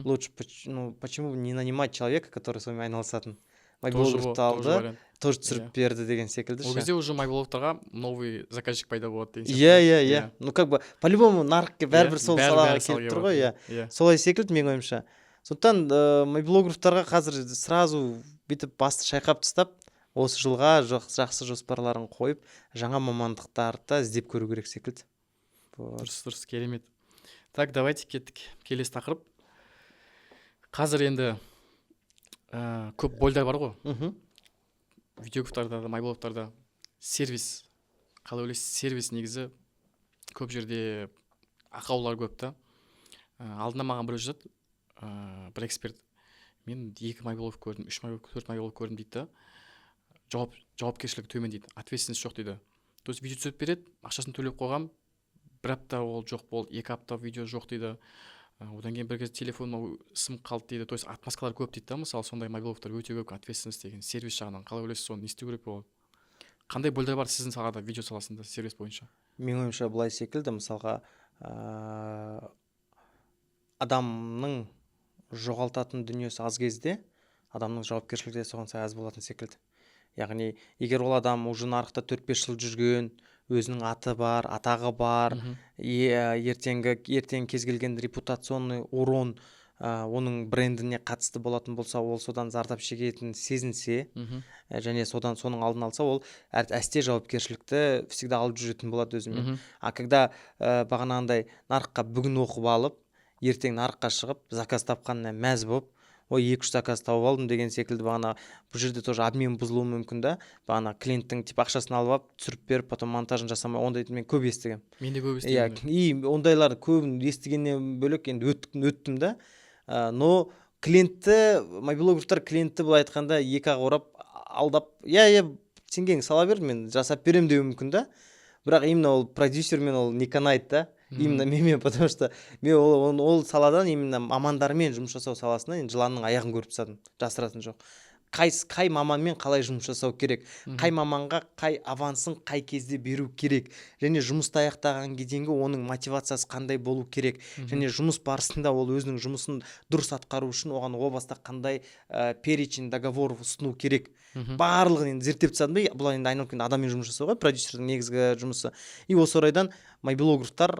лучше почему не нанимать человека, который с вами айналысатын. Мобилографты алды, тоже түсіріп берді деген секілді Ол ше. кезде уже майблогтарға новый заказчик пайда болады деген Иә. Ну как бы по-любому нарыққа бәрібір сол салаға келіп тұр ғой, иә. солай секілді менің ойымша. Сондықтан майблогровтарға қазір сразу бүйтіп басты шайқап тастап, осы жылға жақсы жоспарларын қойып, жаңа мамандықтарды іздеп көру керек секілді. Дұрыс, керемет. Так, давайте кеттік. Келесі тақырып. Қазір енді көп больдар бар ғой. Видеографтарда, майблогтарда сервис, қалай ойлайсыз, сервис негізі көп жерде ақаулар көп та. Алдында маған біреу жазады, бір эксперт, мен 2 майблог көрдім, 3 майблог, 4 майблог көрдім дейді да. Жауапкершілігі төмен дейді, ответственность жоқ дейді. То есть видео түсіріп береді, ақшасын төлеп қойғам, 1 апта ол жоқ болды, 2 апта видео жоқ дейді. Одан кейін бір кезде телефоныма сым қалды дейді. То есть отмазкалар көп дейді да, мысалы сондай майблогтар өте көп, ответственность деген сервис жағынан. Қалай ойлайсыз, соны не істеу керек болады? Қандай больдар бар сіздің салада, видео саласында, сервис бойынша? Менің ойымша былай секілді, мысалға адамның жоғалтатын дүниесі аз кезде, адамның жауапкершілігі де соған сай аз болатын секілді. Яғни, егер ол адам уже нарықта 4-5 жыл жүрген, өзінің аты бар, атағы бар, ертең кез келген репутационный урон оның брендіне қатысты болатын болса, ол содан зардап шегетін сезінсе, және соның алдын алса, ол әсте жауапкершілікті всегда алып жүретін болады өзімен. А когда бағанағындай нарыққа бүгін оқып алып, ертең нарыққа шығып, заказ тапқанына мәз болып, ой 2-3 заказ тауып алдым деген секілді, бағана бұл жерде тоже обмен бұзылуы мүмкін да, бағана клиенттің ақшасын алып, түсіріп беріп, потом монтажын жасамай, ондайды мен көп естігем. Мен де көп естігем. И ондайларды көбін естігеннен бөлек енді өттім да. Но клиентті, майблогровтар клиентті былай айтқанда 2-ақ орап алдап, сенгең сала бер, мен жасап берем деуі мүмкін да. Бірақ именно ол продюсермен ол не канает да. Именно менімен, потому что мен ол саладан именно мамандармен жұмыс жасау саласына жыланның аяғын көріп тастадым, жасыратын жоқ. Қай маманмен қалай жұмыс жасау керек, қай маманға қай авансын қай кезде беру керек, және жұмысты аяқтаған кезеңгі оның мотивациясы қандай болу керек, және жұмыс барысында ол өзінің жұмысын дұрыс атқару үшін оған о баста қандай перечень договор ұсыну керек. Барлығын енді зерттеп тастадым да, бұл енді айналып келгенде адаммен жұмыс жасауға, продюсердің негізгі жұмысы. И осы орайдан майблогровтар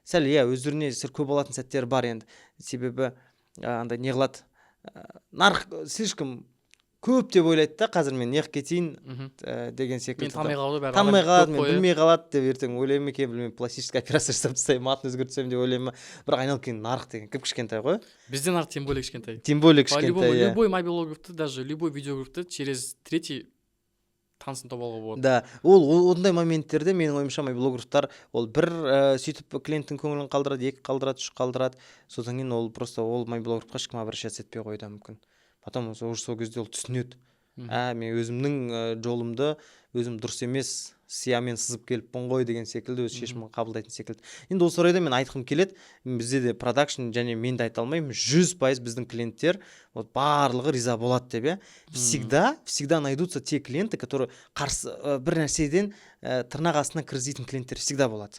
сәл өздеріне көп алатын сәттері бар енді. Себебі андай не қылады, нарық слишком көп деп ойлайды да, қазір мен неғып кетейін деген секілді. Мен танымай қалады, бәрі танымай қалады, мен білмей қалады деп ертең ойлаймын екен, білмеймін, пластический операция жасап тастаймын, атын өзгертсем деп ойлаймын. Бірақ айналып келген нарық деген кіп кішкентай ғой. Бізде нарық тем более кішкентай. Тем более кішкентай. Любой майблогровты, даже любой видеографты через третий танысын тауып алуға болады. Да, ол ондай моменттерде менің ойымша майблогровтар ол бір сөйтіп клиенттің көңілін қалдырады, 2 қалдырады, 3 қалдырады. Содан кейін ол просто ол майблогровқа ешкім обращаться етпей қойды мүмкін. Потом сол кезде ол түсінеді. Мен өзімнің жолымды өзім дұрыс емес сиямен сызып келіппін ғой деген секілді өз шешімін қабылдайтын секілді. Енді осы орайда мен айтқым келеді, бізде де продакшн және мен де айта алмаймын, 100% біздің клиенттер барлығы риза болады деп. Всегда найдутся те клиенты, которые бір нәрседен тырнақ астына кіргізетін клиенттер всегда болады.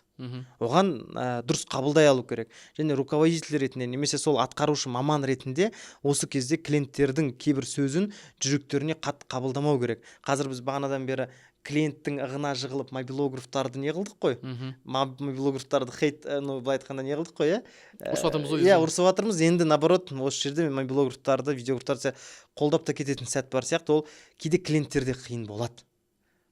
Оған дұрыс қабылдай алу керек. Және руководитель ретінде немесе сол атқарушы маман ретінде осы кезде клиенттердің кейбір сөзін жүректеріне қатты қабылдамау керек. Қазір біз бағанадан бері клиенттің ығына жығылып майблогровтарды не қылдық қой? Майблогровтарды хейт, былай айтқанда не қылдық қой, ұрсып жатырмыз. Енді наоборот, осы жерде майблогровтарды, видеографтарды қолдап та кететін сәт бар сияқты, ол кейде клиенттерде қиын болады.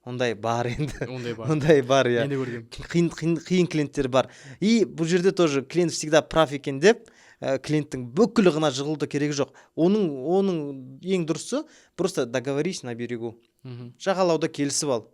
Ондай бар енді. Ондай бар, Мен де көргем. Қиын клиенттер бар. И бұл жерде тоже клиент всегда прав екен деп, клиенттің бүкіл ығына жығылуды керегі жоқ. Оның ең дұрысы просто договорись на берегу. Жағалауда келісіп ал.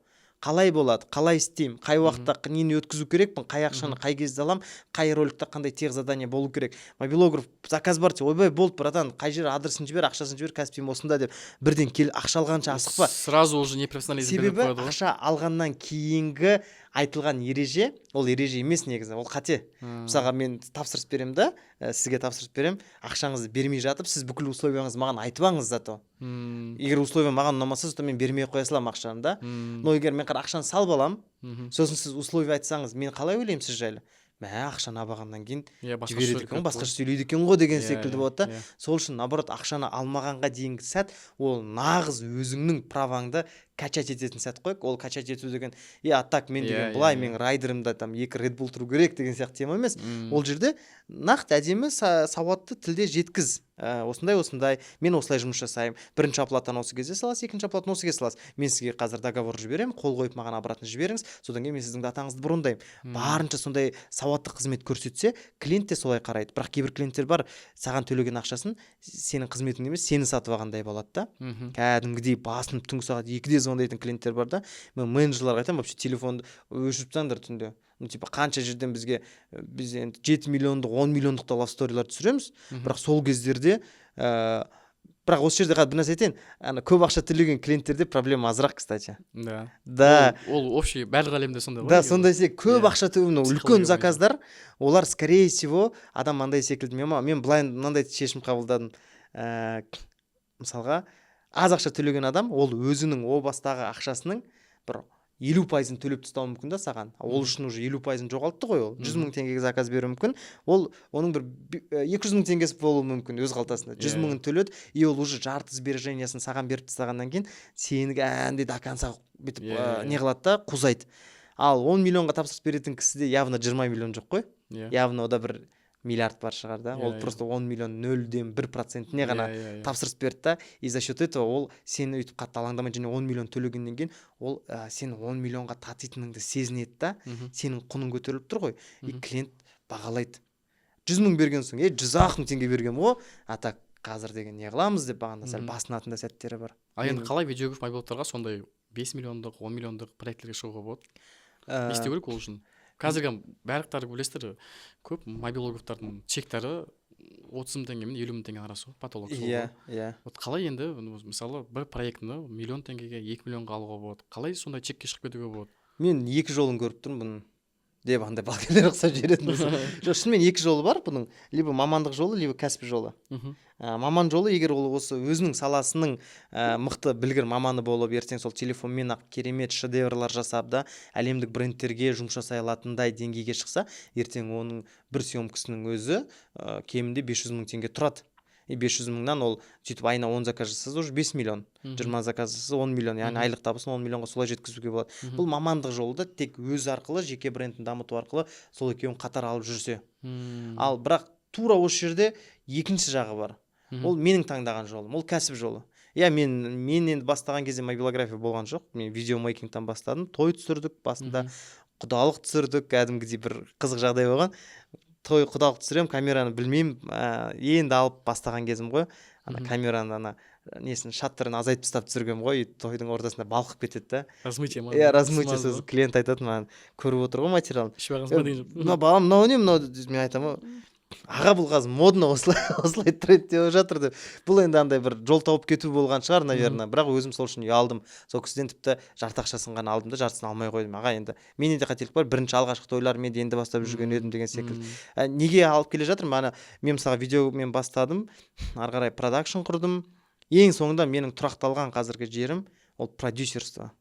Қалай болады, қалай істеймін, қай уақытта нені өткізу керекпін, қай ақшаны қай кезде алам, қай роликта қандай тех задание болу керек. Майблогров заказ бар деп, ойбай болды братан, қай жер адресін жібер, ақшасын жібер, кәсіпім осында деп бірден кел, ақша алғанша асықпа. Сразу уже не профессионализм. Себебі ақша алғаннан кейінгі айтылған ереже, ол ереже емес негізі, ол қате. Мысалға мен тапсырыс берем да, сізге тапсырыс берем, ақшаңызды бермей жатып, сіз бүкіл условияңызды маған айтып алыңыз зато. Егер условия маған ұнамаса, то мен бермей қоя салам ақшаны да. Но егер мен ақшаны салып алам, сосын сіз условия айтсаңыз, мен қалай ойлаймын сіз жайлы? мә ақшаны алғаннан кейін Иә, басқаша жібереді сөйлеп екен ғой, кетті басқаша сөйлейді екен ғой деген Иә, секілді иә, болады да. иә. Сол үшін наоборот ақшаны алмағанға дейінгі сәт ол нағыз өзіңнің праваңды качать ететін сәт қой. Ол качать ету деген а так мен Иә, деген иә, былай иә. менің райдерымда там 2 Red Bull тұру керек деген сияқты тема емес. М. Ол жерде нақты әдемі сауатты тілде жеткіз. Осындай мен осылай жұмыс жасаймын. Бірінші оплатаны осы кезде саласыз, екінші оплатаны осы кезде саласыз. Мен сізге қазір договор жіберемін, қол қойып маған обратно жіберіңіз. Содан кейін мен сіздің датаңызды бұрындаймын. Барынша сондай сауатты қызмет көрсетсе, клиент те солай қарайды. Бірақ кейбір клиенттер бар, саған төлеген ақшасын сенің қызметің емес, сені сатып алғандай болады да. Мгм. Кәдімгідей басынып түнгі сағат 2-де звондайтын клиенттер бар да. Мен менеджерларға айтамын, вообще телефонды өшіріп тастаңдар түнде. Типа қанша жерден біз енді 7 миллиондық 10 миллиондық та лавсторилар түсіреміз. Бірақ сол кездерде бірақ осы жерде бір нәрсе айтайын, көп ақша төлеген клиенттерде проблема азырақ, кстати. Да. Ол общий барлық әлемде сондай ғой. Да, сондай көп ақша төлеу, үлкен заказдар, олар скорее всего адам мынандай секілді. Мен былай мынандай шешім қабылдадым. Мысалға, аз ақша төлеген адам, ол өзінің о бастағы ақшасының бір 50%-ын төлеп тастауы мүмкін да саған. Ол үшін уже 50%-ын жоғалтты ғой ол. 100 мың теңгеге заказ беруі мүмкін. Ол оның бір 200 мың теңгесі болуы мүмкін өз қалтасында. 100 мыңын төледі, и ол уже жарты сбережениясын саған беріп тастағаннан кейін сені әнде до конца бүйтіп не қылады да, қузайды. Ал 10 миллионға тапсырыс беретін кісіде явно 20 миллион жоқ қой. Явно ода бір миллиард бар шығар да. Ол просто 10 миллион 0,1%-не ғана тапсырыс берді да, и за счет этого ол сені өйтіп қатты алаңдамайды, және 10 миллион төлегеннен кейін ол сен 10 миллионға татитыныңды сезінеді да, сенің құның көтеріліп тұр ғой, и клиент бағалайды. 100 мың берген соң, 100 мың теңге берген ғой, а так қазір деген не қыламыз деп бағанда сәл басынатын да сәттері бар. Енді қалай видеограф мобилдықтарға сондай 5 миллиондық 10 миллиондық проекттерге шығуға болады? Не істеу керек ол үшін? Қазіргі барлықтары білесіздер, көп мобилографтардың чектары 30 мың теңге мен 50 мың теңге арасы ғой, потолок сол ғой. Иә. Вот қалай енді мысалы бір проектіні миллион теңгеге 2 миллионға алуға болады? Қалай сондай чекке шығып кетуге болады? Мен екі жолын көріп тұрмын бұның. Деп андай балгерлер ұқсап жіберетін болса. Жоқ, шынымен екі жолы бар бұның. Либо мамандық жолы, либо кәсіп жолы. Маман жолы, егер ол осы өзінің саласының мықты білгір маманы болып, ертең сол телефонмен ақ керемет шедеврлар жасап да, әлемдік брендтерге жұмыс жасай алатындай деңгейге шықса, ертең оның бір съемкасының өзі кемінде 500 мың теңге тұрады. И 500 мыңнан ол сөйтіп айына 10 заказ жасаса уже 5 миллион. 20 заказ жасаса 10 миллион, яғни айлық табысын 10 миллионға солай жеткізуге болады. Бұл мамандық жолы тек өз арқылы, жеке брендін дамыту арқылы сол екеуін қатар алып жүрсе. Ал бірақ тура осы жерде екінші жағы бар. Ол менің таңдаған жолым, ол кәсіп жолы. Мен енді бастаған кезде мобилография болған жоқ. Мен видеомейкингтен бастадым, той түсірдік, басында құдалық түсірдік, кәдімгідей бір қызық жағдай болған. Той құдалық түсірем, камераны білмеймін, енді алып бастаған кезім ғой. Камераны несін шаттерін азайтып тастап түсіргем ғой, тойдың ортасында балқып кетеді да. Размытие ма? Размытие сөзі. Клиент айтады маған, көріп отыр ғой материалын. Ішіп алғансың ба деген жоқ. Балам, мынау не, мынау мен айтамын, аға бұл қазір модно осылай тренд деп жатыр деп. Бұл енді андай бір жол тауып кету болған шығар, наверное. Бірақ өзім сол үшін ұялдым. Сол кісіден тіпті жарты ақшасын ғана алдым да, жартысын алмай қойдым. Аға, енді менде де қателік бар. Бірінші алғашқы тойларым енді бастап жүрген едім деген секілді. Неге алып келе жатырмын? Мен мысалы видеомен бастадым, ары қарай продакшн құрдым. Ең соңында менің тұрақталған қазіргі жерім ол продюсерство.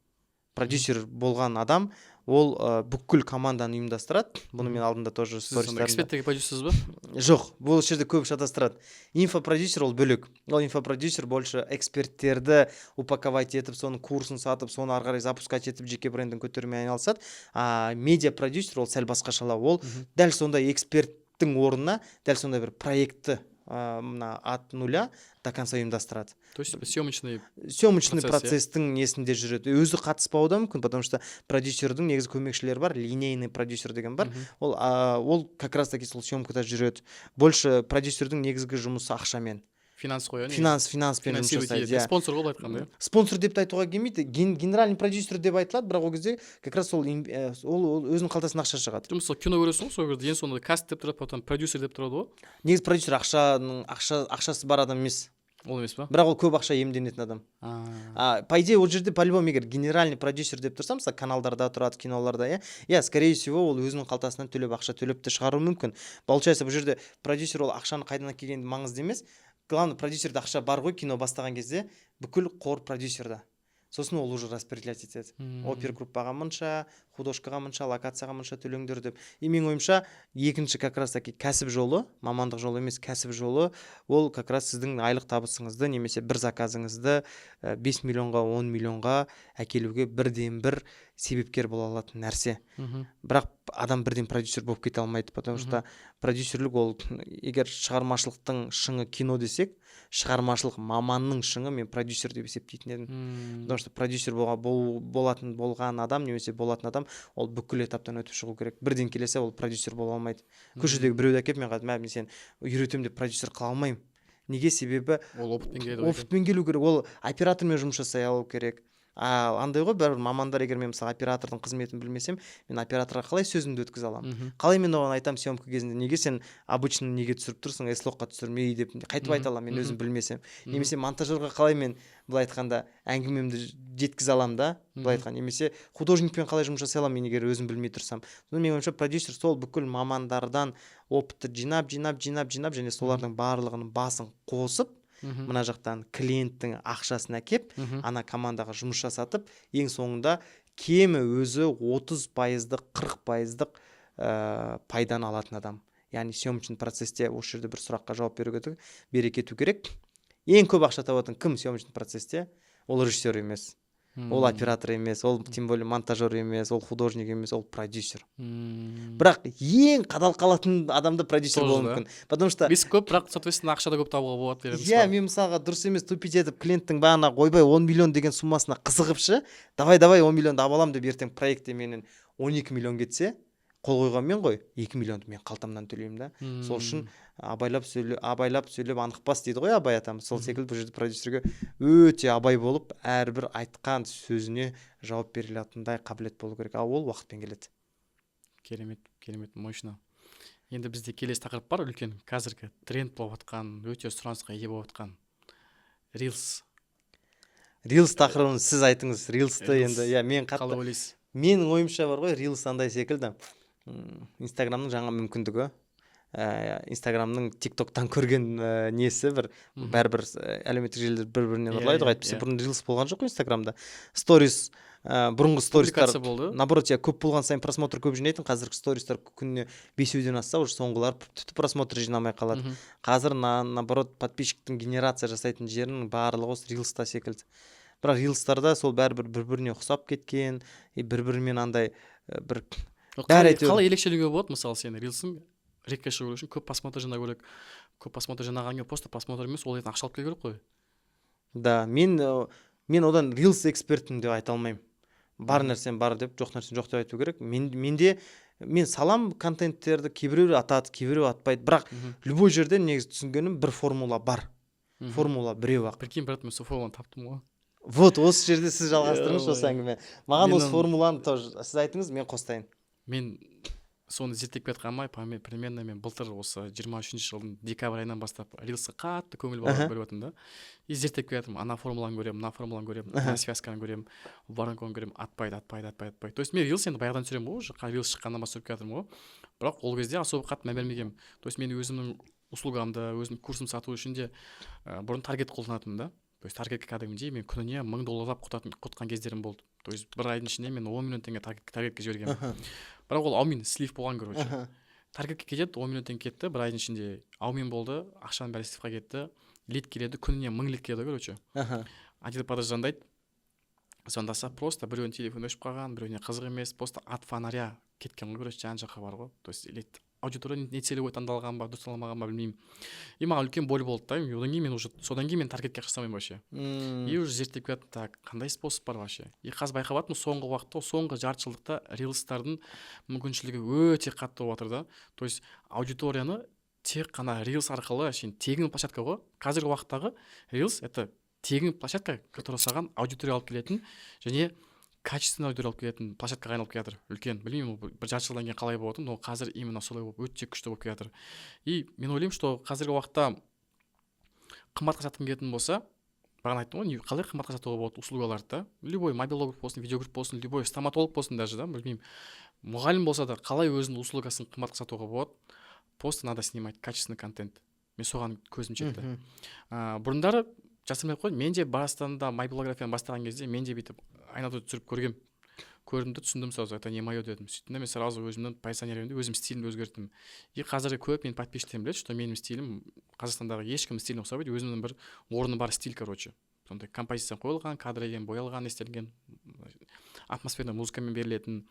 Продюсер болған адам ол бүкіл команданы ұйымдастырады. Бұны мен алдында тоже стористерімде. Сіз эксперттерге продюсерсіз ба? Жоқ, бұл жерде көп шатастырады. Инфопродюсер ол бөлек. Ол инфопродюсер больше эксперттерді упаковать етіп, соның курсын сатып, соны ары қарай запускать етіп, жеке брендін көтерумен айналысады. Медиапродюсер ол сәл басқашалау. Ол дәл сондай эксперттің орнына дәл сондай бір проектті от нуля до конца ұйымдастырады. То есть съемочный процесстің несінде жүреді. Өзі қатыспауы да мүмкін, потому что продюсердің негізі көмекшілері бар, линейный продюсер деген бар. Ол как раз таки сол съемкада жүреді. Больше продюсердің негізгі жұмысы ақшамен. Финанс қой, финанспен жұмыс жасайды. Спонсор ғой айтқанда. Спонсор деп айтуға келмейді, генеральный продюсер деп айтылады, бірақ ол кезде как раз ол өзінің қалтасынан ақша шығады. Мысалы кино көресің ғой, сол кезде ең соңында каст деп тұрады, потом продюсер деп тұрады ғой. Негізі продюсер ақшасы бар адам емес. Ол емес па? Бірақ ол көп ақша иемденетін адам. По идее, ол жерде по-любому егер генеральный продюсер деп тұрсам, мысалы каналдарда тұрады, киноларда, скорее всего, ол өзінің қалтасынан төлеп ақша төлеп те шығаруы мүмкін. Получается, бұл жерде продюсер ол ақшаны қайдан келгені маңызды емес. Главное, продюсерде ақша бар ғой, кино бастаған кезде бүкіл қор продюсерда. сосын ол уже распределять етеді. Опергруппаға мынша, художкаға мынша, локацияға мынша төлеңдер деп. И менің ойымша екінші как раз таки кәсіп жолы, мамандық жолы емес кәсіп жолы, ол как раз сіздің айлық табысыңызды немесе бір заказыңызды 5 миллионға 10 миллионға әкелуге бірден бір себепкер бола алатын нәрсе. Бірақ адам бірден продюсер болып кете алмайды, потому что продюсерлік ол егер шығармашылықтың шыңы кино десек, шығармашылық маманның шыңы мен продюсер деп есептейтін едім. Потому что продюсер болған адам немесе болатын адам ол бүкіл этаптан өтіп шығу керек. Бірден келесе ол продюсер бола алмайды. Көшедегі біреуді әкеп мен қадым, мен сен үйретемін деп продюсер қыла алмаймын. Неге? Себебі ол опытпен келу керек, ол оператормен жұмыс жасай алу керек. Андай ғой, бәрібір мамандар, егер мен мысалы оператордың қызметін білмесем, мен операторға қалай сөзімді өткізе аламын? Қалай мен оған айтамын съемка кезінде, неге сен обычно неге түсіріп тұрсың, эслокқа түсірмей деп қайтып айта аламын, мен өзім білмесем. Немесе монтажерға қалай мен былай айтқанда әңгімемді жеткізе аламын да, былай айтқан. Немесе художникпен қалай жұмыс жасай аламын, мен егер өзім білмей тұрсам. Менің ойымша продюсер сол бүкіл мамандардан опытты жинап және солардың барлығының басын қосып, мына жақтан клиенттің ақшасын әкеп, ана командаға жұмыс жасатып, ең соңында кемі өзі 30%, 40% пайданы алатын адам. Яғни съемочный процесте осы жерде бір сұраққа жауап бере кету керек. Ең көп ақша табатын кім съемочный процесте? Ол режиссер емес. Ол оператор емес, ол тем более монтажер емес, ол художник емес, ол продюсер. Бірақ ең қадал қалатын адамды продюсер болуы мүмкін. Потому что риск көп, бірақ соответственно ақша да көп табуға болады. Иә, мен мысалға дұрыс емес тупить етіп клиенттің бағана ойбай 10 миллион деген суммасына қызығыпшы, давай 10 миллионды абалам деп ертең проектте менен 12 миллион кетсе, қол қойған мен ғой, 2 миллионды мен қалтамнан төлеймін да. Сол үшін абайлап сөйлеп анықпас дейді ғой Абай атамыз. Сол секілді бұл жерде продюсерге өте абай болып, әрбір айтқан сөзіне жауап бере алатындай қабілет болу керек. Ол уақытпен келеді. Керемет, мощно. Енді бізде келесі тақырып бар, үлкен қазіргі тренд болып жатқан, өте сұранысқа ие болып жатқан Reels. Reels тақырыбын сіз айтыңыз. Reels'ты енді, мен қалай ойлайсыз? Менің ойымша бар ғой, Reels андай секілді. Инстаграмның жаңа мүмкіндігі, Инстаграмның тиктоктан көрген несі бәрібір әлеуметтік желілер бір-бірінен ұрлайды ғой. Әйтпесе бұрын Reels болған жоқ Инстаграмда. Сторис, бұрынғы стористар наоборот, көп болған сайын просмотр көп жинайтын. Қазіргі стористар күніне 5-ден асса, уже соңғылар тіпті просмотр жинамай қалады. Қазір наоборот подписчиктің генерация жасайтын жерінің барлығы осы Reels'та секілді. Бірақ Reels'тарда сол бәрібір бір-біріне ұқсап кеткен, бір-бірімен андай бір қалай ерекшелігі болады? Мысалы сен Reels'ың рекке шығу үшін көп просмотр жинау керек. Көп просмотр жинаған кейін просто просмотр емес, ол ақша алып келу керек қой. Да, мен одан Reels экспертім деп айта алмаймын. Бар нәрсем бар деп, жоқ нәрсем жоқ деп айту керек. Мен салам контенттерді, кейбіреу атады, кейбіреу атпайды. Бірақ любой жерде негізі түсінгенім бір формула бар. Формула біреу ақ. Прикинь, брат, мен сол формуланы таптым ғой. Вот, осы жерде сіз жалғастырыңыз осы әңгіме. Маған осы формуланы сіз айтыңыз, мен қостайын. Мен соны зерттеп кетқанмай, примерно мен былтыр осы 23 жылдың декабрь айынан бастап Reels'қа қатты көңіл бөліп жатырмын да. И зерттеп кетемін, ана формуланы көремін, мына формуланы көремін, мына связканы көремін, воронканы көремін, атпайды. То есть мен Reels енді баяғыдан түсіремін ғой, уже Reels шыққаннан бастап көріп жатырмын ғой. Бірақ ол кезде особо қатты мән бермегенмін. То есть мен өзімнің услугамды, өзім курсым сату үшін де бұрын таргет қолданатынмын да. То есть таргетке кәдімгідей мен күніне $1000 құтқан кездерім болды. То есть бір айдың ішінде мен 10 миллион теңге таргетке жібергенмін. Бірақ ол аумен слив болған, короче. Таргетке кетеді, 10 миллион теңге кетті, бір айдың ішінде аумен болды, ақшаның бәрі сливқа кетті. Лид келеді, күніне 1000 лид келеді, короче. Один продаж звондаса, просто біреуінің телефон өшіп қалған, біреуіне қызық емес, просто от фонаря кеткен ғой, короче, жан-жаққа бар ғой. То есть аудитория не целевой таңдалған ба, дұрысталмаған ба, білмеймін. И маған үлкен боль болды да. Содан кейін мен таргетке жасамаймын вообще. И уже зерттеп кеттім, так, қандай способ бар вообще. И қазір байқап жатырмын, соңғы уақытта, соңғы жарты жылдықта Reels'тардың мүмкіншілігі өте қатты болып жатыр да. То есть аудиторияны тек қана Reels арқылы, тегін площадка ғой. Қазіргі уақыттағы Reels это тегін площадка, которая саған аудитория алып келетін және качественный аудитория алып келетін площадкаға айналып келе жатыр. Үлкен, білмеймін, бір жарты жылдан кейін қалай болады, но қазір именно солай болып өте күшті болып келе жатыр. И мен ойлаймын, что қазіргі уақытта қымбатқа сатқым келетін болса, бағана айттым ғой, қалай қымбатқа сатуға болады услугаларды да. Любой мобилограф болсын, видеограф болсын, любой стоматолог болсын даже да, білмеймін. Мұғалім болса да қалай өзінің услугасын қымбатқа сатуға болады? Просто надо снимать качественный контент. Мен соған көзім жетті. Бұрындары жасырмай ақ қояйын, мен де басында мобилографияны бастаған кезде мен де бүйтіп айнада түсіріп көрдім де түсіндім сразу, это не мое дедім. Сөйттім де мен сразу өзімнің позиционированиемді, өзім стилімді өзгерттім. И қазіргі көп менің подписчиктерім біледі, что менің стилім Қазақстандағы ешкім стиліне ұқсамайды, өзімнің бір орны бар стиль, короче. Сондай композиция қойылған, кадреген, боялған, істелген, атмосферный музыкамен берілетін.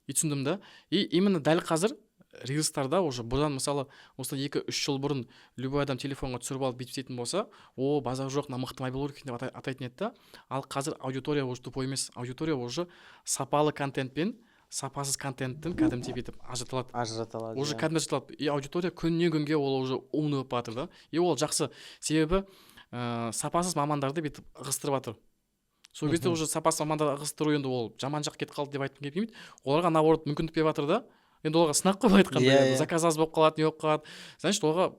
И түсіндім да. И именно дәл қазір рилстарда уже бұдан мысалы осыдан 2-3 жыл бұрын любой адам телефонға түсіріп алып бүйтіп істейтін болса, о, базар жоқ, мына мықты мобилограф деп атайтын еді да. Ал қазір аудитория уже тупой емес, аудитория уже сапалы контент пен сапасыз контенттің кәдімгідей бүйтіп ажыратылады. Уже кәдімгі ажыратылады. И аудитория күннен күнге ол уже умный болып жатыр да. И ол жақсы, себебі сапасыз мамандарды бүйтіп ығыстырып жатыр. Сол кезде уже сапасыз мамандарды ығыстыру енді ол жаман жақ кетіп қалды деп айтқым келмейді. Оларға наоборот мүмкіндік беріп жатыр да. Енді оларға сынақ қойып айтқанда заказ аз болып қалады, не болып қалады. Значит, оларға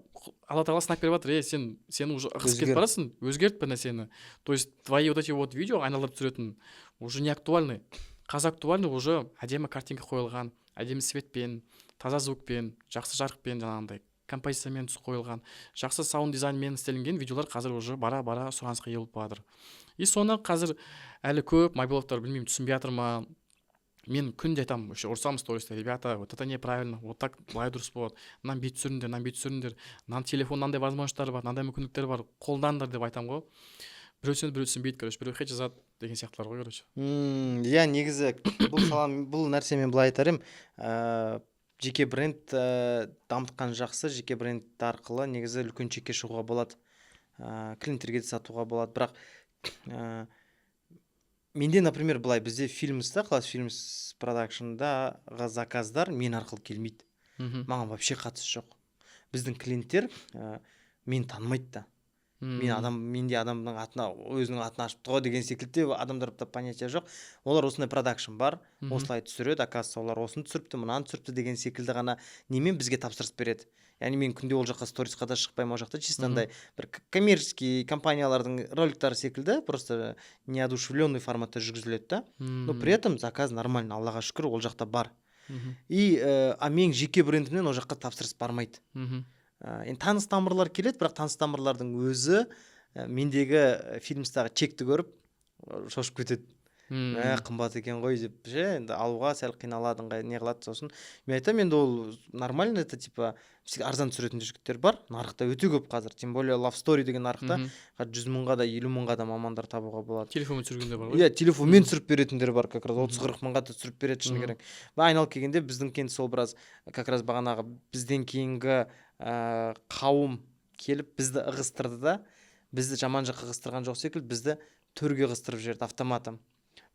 Алла тағала сынақ беріп жатыр. Сен уже ығысып кетіп барасың, өзгерт бір нәрсені. То есть твои вот эти вот видео айналдырып түсіретін уже не актуальны. Қазір актуальны уже әдемі картинка қойылған, әдемі светпен, таза звукпен, жақсы жарықпен, жаңағындай композициямен түс қойылған, жақсы саунд дизайнмен істелінген видеолар қазір уже бара-бара сұранысқа ие болып жатыр. И соны қазір әлі көп мобиловтар білмеймін түсінбей жатыр ма. Мен күнде айтамын, ұрсамын сториста, ребята, вот это неправильно, вот так былай дұрыс болады, мынаны бүйтіп түсіріңдер, мынаның телефон мынандай возможностьтары бар, мынандай мүмкіндіктер бар, қолданыңдар деп айтамын ғой. Біреу түсінбейді, короче, біреу хет жазады деген сияқтылар ғой, короче. Иә, негізі бұл нәрсе мен былай айтар едім, жеке бренд дамытқан жақсы, жеке бренд арқылы негізі үлкен чекке шығуға болады, клиенттерге де сатуға болады. Бірақ менде, например, былай бізде Films-та, Класс Films продакшндағы заказдар мен арқылы келмейді. Маған вообще қатысы жоқ. Біздің клиенттер мен танымайды да. Менде адамның атына, өзінің атын ашыпты ғой деген секілді адамдарда понятия жоқ. Олар осындай продакшн бар, осылай түсіреді, оказывается, олар осыны түсіріпті, мынаны түсіріпті деген секілді ғана немен бізге тапсырыс береді. Яғни мен күнде ол жаққа сторисқа да шықпаймын, ол жақта чисто андай бір коммерческий компаниялардың роликтары секілді, просто неодушевленный форматта жүргізіледі да. Но при этом заказ нормально, Аллаға шүкір, ол жақта бар. И мен жеке брендімнен ол жаққа тапсырыс бармайды. Енді таныс тамырлар келеді, бірақ таныс тамырлардың өзі мендегі Films-тағы чекті көріп шошып кетеді. Қымбат екен ғой деп, енді алуға сәл қиналадың, не қылады. Сосын мен айтамын, енді ол нормально, это типа арзан түсіретін жігіттер бар, нарықта өте көп қазір, тем более Love Story деген нарықта 100 мыңға да 50 мыңға да мамандар табуға болады. Телефонмен түсіргендер бар ғой. Иә, телефонмен түсіріп беретіндер бар, как раз 30-40 мыңға да түсіріп береді, шыны керек. Айналып келгенде біздің кейін сол біраз как раз бағанағы бізден кейінгі қауым келіп бізді ығыстырды да, бізді жаман жаққа ығыстырған жоқ секілді, бізді төрге ығыстырып жіберді автоматом.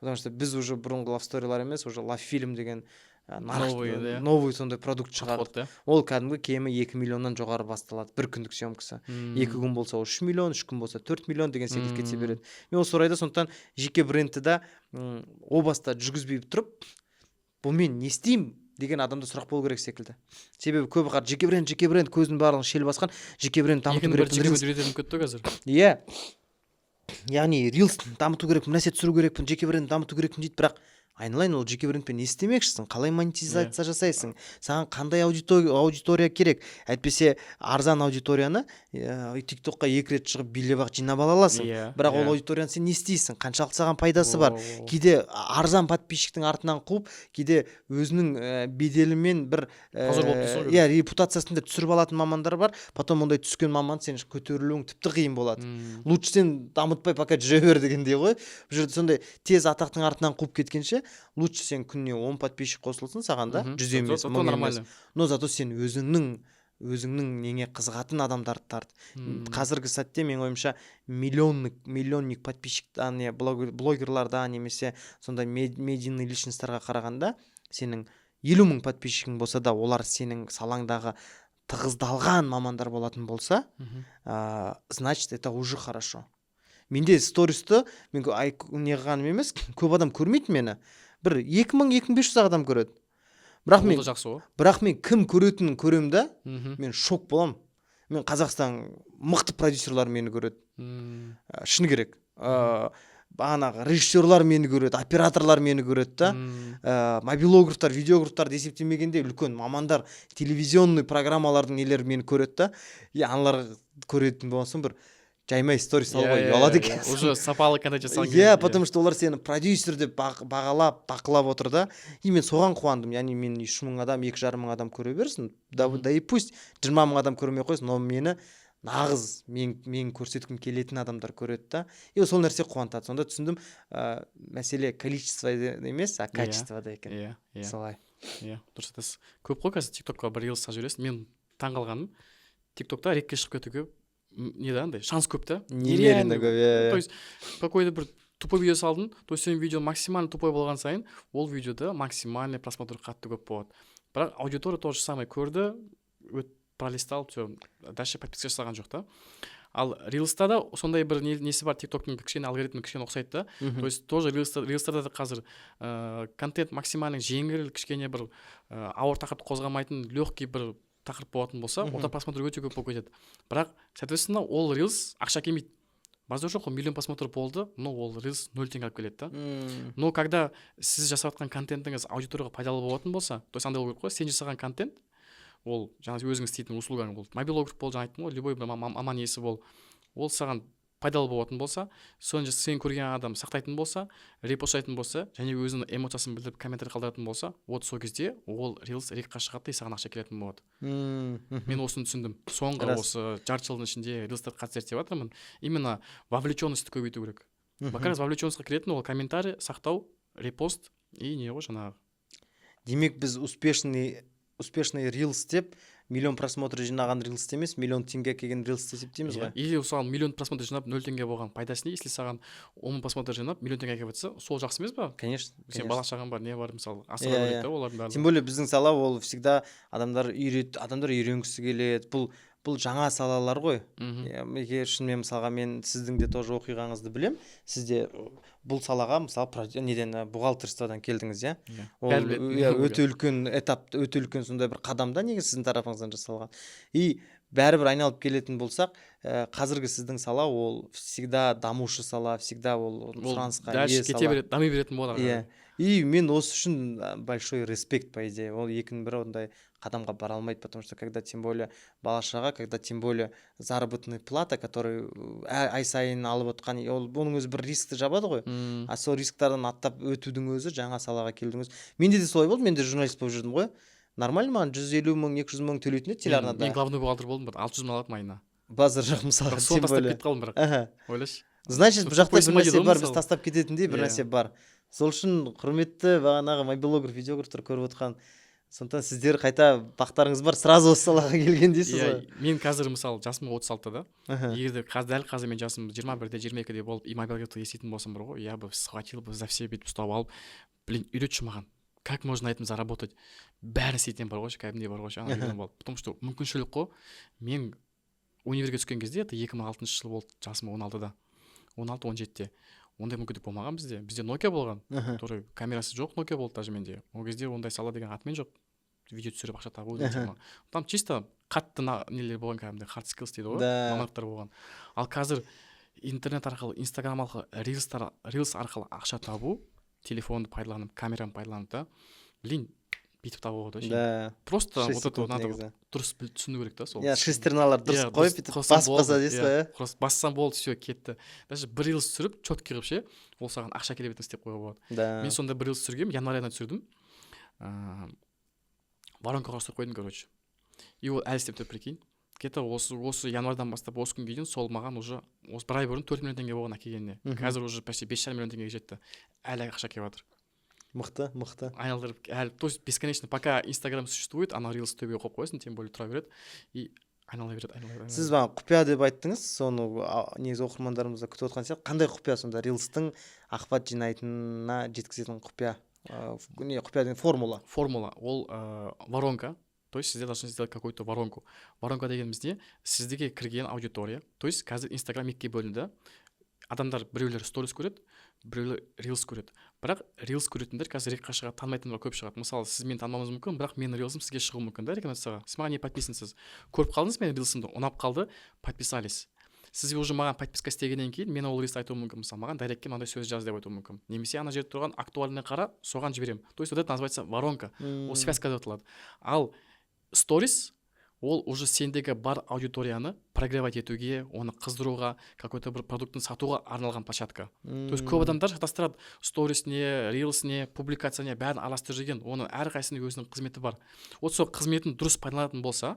Потому что біз уже бұрынғы Love Story-лар емес, уже Love Film деген новый сондай продукт шығарды. Ол кәдімгі кемі 2 миллионнан жоғары басталады, бір күндік съемкасы. 2 күн болса 3 миллион, 3 күн болса 4 миллион деген секілді кете береді. Мен осы орайда сондықтан жеке брендті да о баста жүргізбей тұрып, бұл мен не істеймін деген адамда сұрақ болу керек секілді. Себебі көбі қар жеке бренд көздің барлығын шел басқан, жеке бренд дамыту керек. Иә. Яғни Reels дамыту керек, нәрсе түсіру керекпін, жеке бренд дамыту керекпін дейді, бірақ айналайын, ол жеке брендпен не істемекшісің, қалай монетизация жасайсың, саған қандай аудитория керек, әйтпесе арзан аудиторияны TikTokқа 2 рет шығып билеп-ақ жинап ала аласың, бірақ ол аудиторияны сен не істейсің, қаншалықты саған пайдасы бар. Кейде арзан подписчиктің артынан қуып, кейде өзінің беделімен бір репутациясында түсіріп алатын мамандар бар, потом ондай түскен маман сен көтерілуің тіпті қиын болады. Лучше сен дамытпай пока жүре бер дегендей ғой. Бұл жерде сондай тез атақтың артынан қуып кеткенше, лучше сен күніне 10 подписчик қосылсын саған да, 100 емес, 1000 емес. Но зато сен өзіңнің неңе қызығатын адамдарды тарт. Қазіргі сәтте мен ойымша миллионник подписчик блогерларда немесе сондай медийный личностьтарға қарағанда сенің 50 мың подписчигің болса да, олар сенің салаңдағы тығыздалған мамандар болатын болса, значит, это уже хорошо. Менде стористы мен неғаным емес, көп адам көрмейді мені. Бір 2000-2500 адам көреді. Бірақ мен кім көретінін көрем да, мен шок болам. Мен Қазақстан мықты продюсерлар мені көреді. Шыны керек. Бағанағы режиссерлар мені көреді, операторлар мені көреді да. Мобилографтар, видеографтар есептемегенде үлкен мамандар, телевизионный программалардың нелер мені көреді да. Аналар көретін болсын бір жаймай сторис салуға ұялады екенсің. Уже сапалы контент жасаған Иә, потому что олар сені продюсер деп бағалап, бақылап отыр да. И мен соған қуандым. Яғни мен 3.000 адам, 2,5 мың адам көре берсін. Да и пусть 20 мың адам көрмей қойсын, но мені нағыз мен көрсеткім келетін адамдар көреді да. И сол нәрсе қуантады. Сонда түсіндім, мәселе количество емес, а качествода екен. Солай. Иә, дұрыс айтасыз. Көп қой қазір TikTokқа бір рилс салып жүресің. Мен таңғалғаным, TikTokта рекке шығып кетуге андай шанс көп та. Немерено көп. То есть какой-то бір тупой видео салдың, то есть сенің видео максимально тупой болған сайын, ол видеода максимальный просмотр қатты көп болады. Бірақ аудитория то же самое көрді, пролистал, все, дальше подписка жасаған жоқ та. Ал рилста да сондай бір несі бар, TikToктың кішкене алгоритмі кішкене ұқсайды да. То есть тоже рилстарда да қазір контент максимально жеңіл, кішкене бір ауыр тақырыпты қозғамайтын легкий бір тақырып болатын болса, одан просмотр өте көп болып кетеді. Бірақ, соответственно, ол рилс ақша келмейді. Базар жоқ, миллион просмотр болды, но ол рилс 0 теңге алып келеді да. Но когда сіз жасап жатқан контентіңіз аудиторияға пайдалы болатын болса, то есть андай болу керек қой, сен жасаған контент, ол жаңа өзіңіз істейтін услугаң бол, мобилограф бол, жаңа айттым ғой, любой бір маман иесі бол, ол саған пайдалы болатын болса, соны сен көрген адам сақтайтын болса, репостайтын болса, және өзінің эмоциясын білдіріп комментарий қалдыратын болса, вот сол кезде ол рилс рекқа шығады и саған ақша келетін болады. Мен осыны түсіндім. Соңғы осы жарты жылдың ішінде рилстарды қатты зерттеп жатырмын. Именно вовлеченностьті көбейту керек. Бақарас вовлеченностьқа кіретін ол комментарий, сақтау, репост и не ғой жаңағы. Демек біз успешный рилс деп, миллион просмотр жинаған рилс емес, миллион теңге келген рилс есептейміз ғой. Или саған миллион просмотр жинап 0 теңге болған пайдасы не? Если саған 10 просмотр жинап миллион теңге келіп жатса, сол жақсы емес па? Конечно. Сен бала шағаң бар, не бар, мысалы, асыра береді да олардың барлығы. Тем более біздің сала ол всегда адамдар үйренгісі келеді. Бұл жаңа салалар ғой. Егер шынымен мысалға мен сіздің де тоже оқиғаңызды білем. Сізде бұл салаға мысалы неден бухгалтерстводан келдіңіз, иә? Өте үлкен этап, өте үлкен сондай бір қадамда негізі сіздің тарапыңыздан жасалған. И бәрібір айналып келетін болсақ, қазіргі сіздің сала ол всегда дамушы сала, всегда ол сұранысқа ие сала. Кете береді, дами беретін болады. И мен осы үшін большой респект, по идее. Ол екінің бірі ондай қадамға бара алмайды, потому что когда тем более бала-шаға, когда тем более заработная плата, который ай сайын алып отқан, ол оның өзі бір рискті жабады ғой. А сол рисктардан аттап өтудің өзі, жаңа салаға келдің өзі. Менде де солай болды, мен де журналист болып жүрдім ғой. Нормально маған 150 мың, 200 мың төлейтін еді телеарнада. Мен главный бухгалтер болдым, 600 мың алатым айына. Базар жоқ мысалы. Соны тастап кетіп қалдым бірақ. Ойлашы. Значит, бұл жақта бір нәрсе бар, біз тастап кететіндей бір нәрсе бар. Сол үшін құрметті бағанағы мобилограф, видеографтар көріп отқан, сондықтан сіздер қайта бақтарыңыз бар, сразу осы салаға келген дейсіз ғой. Мен қазір мысалы жасым 36-да. Егерде дәл қазір мен жасым 21-де, 22-де болып, и мобилографты еститін болсам бар ғой, я бы схватил бы за все бүйтіп ұстап алып, блин, үйретші маған. Как можно на этом заработать? Бәрі істейтін бар ғой, кәдімгідей бар ғой, потому что мүмкіншілік қой. Мен универге түскен кезде, это 2006 жыл болды, жасым 16-да. 16-17-де. Ондай мүмкіндік болмаған бізде. Бізде Nokia болған, который камерасы жоқ Nokia болды даже менде. Ол кезде ондай сала деген атымен жоқ. Видео түсіріп ақша табу. Там чисто қатты нелер болған, кәдімгідей hard skills дейді ғой, мамандықтар болған. Ал қазір интернет арқылы, Instagram арқылы, рилс арқылы ақша табу, телефонды пайдаланып, камераны пайдаланып та, блин, бүйтіп табуға да. Да. Просто вот это надо дұрыс түсіну керек та сол. Шестерналар дұрыс қойып, бүйтіп баспаса дейсіз ғой. Просто бассам болды, все, кетті. Даже бір рилс түсіріп, четкий қылып ше, ол саған ақша келе беретін істеп қоюға болады. Мен сонда бір рилс түсіргем, январь айында түсірдім. Воронкаға ұстап қойдым, короче. И ол әлі істеп тұр, прикинь. Где-то осы январдан бастап осы күнге дейін сол маған уже осы бір ай бұрын 4 миллион теңге болған әкелгеніне. Қазір уже почти 5,5 миллион теңгеге жетті. Әлі ақша келіп жатыр. Мықты. Айналдырып, то есть бесконечно, пока Instagram существует, ана рилс төбеге қойып қойсын, тем более тұра береді и айнала береді. Сіз маған құпия деп айттыңыз, соны негізі оқырмандарымызда күтіп отқан сияқты. Қандай құпия сонда рилстың ақпарат жинайтынына жеткізетін құпия? Құпия деген формула. Формула, ол воронка. То есть сізде должны сделать какую-то воронку. Воронка дегенімізде сіздегі кірген аудитория. То есть қазір Instagram екіге бөлінді. Адамдар біреулер сторис көреді, біреулер рилс көреді. Бірақ рилс көретіндер қазір рекқа шығады, танымайтындар көп шығады. Мысалы, сіз мені танымауыңыз мүмкін, бірақ менің рилсым сізге шығуы мүмкін да, рекомендацияға. Сіз маған не подписансыз. Көріп қалдыңыз менің рилсымды, ұнап қалды, подписались. Сіз уже маған подписка істегеннен кейін мен ол рилсті айтуым мүмкін. Мысалы, маған дайректке мынандай сөз жаз деп айтуым мүмкін. Немесе ана жерде тұрған актуальный қара, соған жіберемін. То есть вот это называется воронка. Ол связка деп аталады. Ал сторис ол уже сендегі бар аудиторияны прогревать етуге, оны қыздыруға, какой-то бір продуктын сатуға арналған площадка. То есть көп адамдар шатастырады, сторисіне, рилсіне, публикацияне бәрін араластырып жүрген. Оның әрқайсысының өзінің қызметі бар. Вот сол қызметін дұрыс пайдаланатын болса,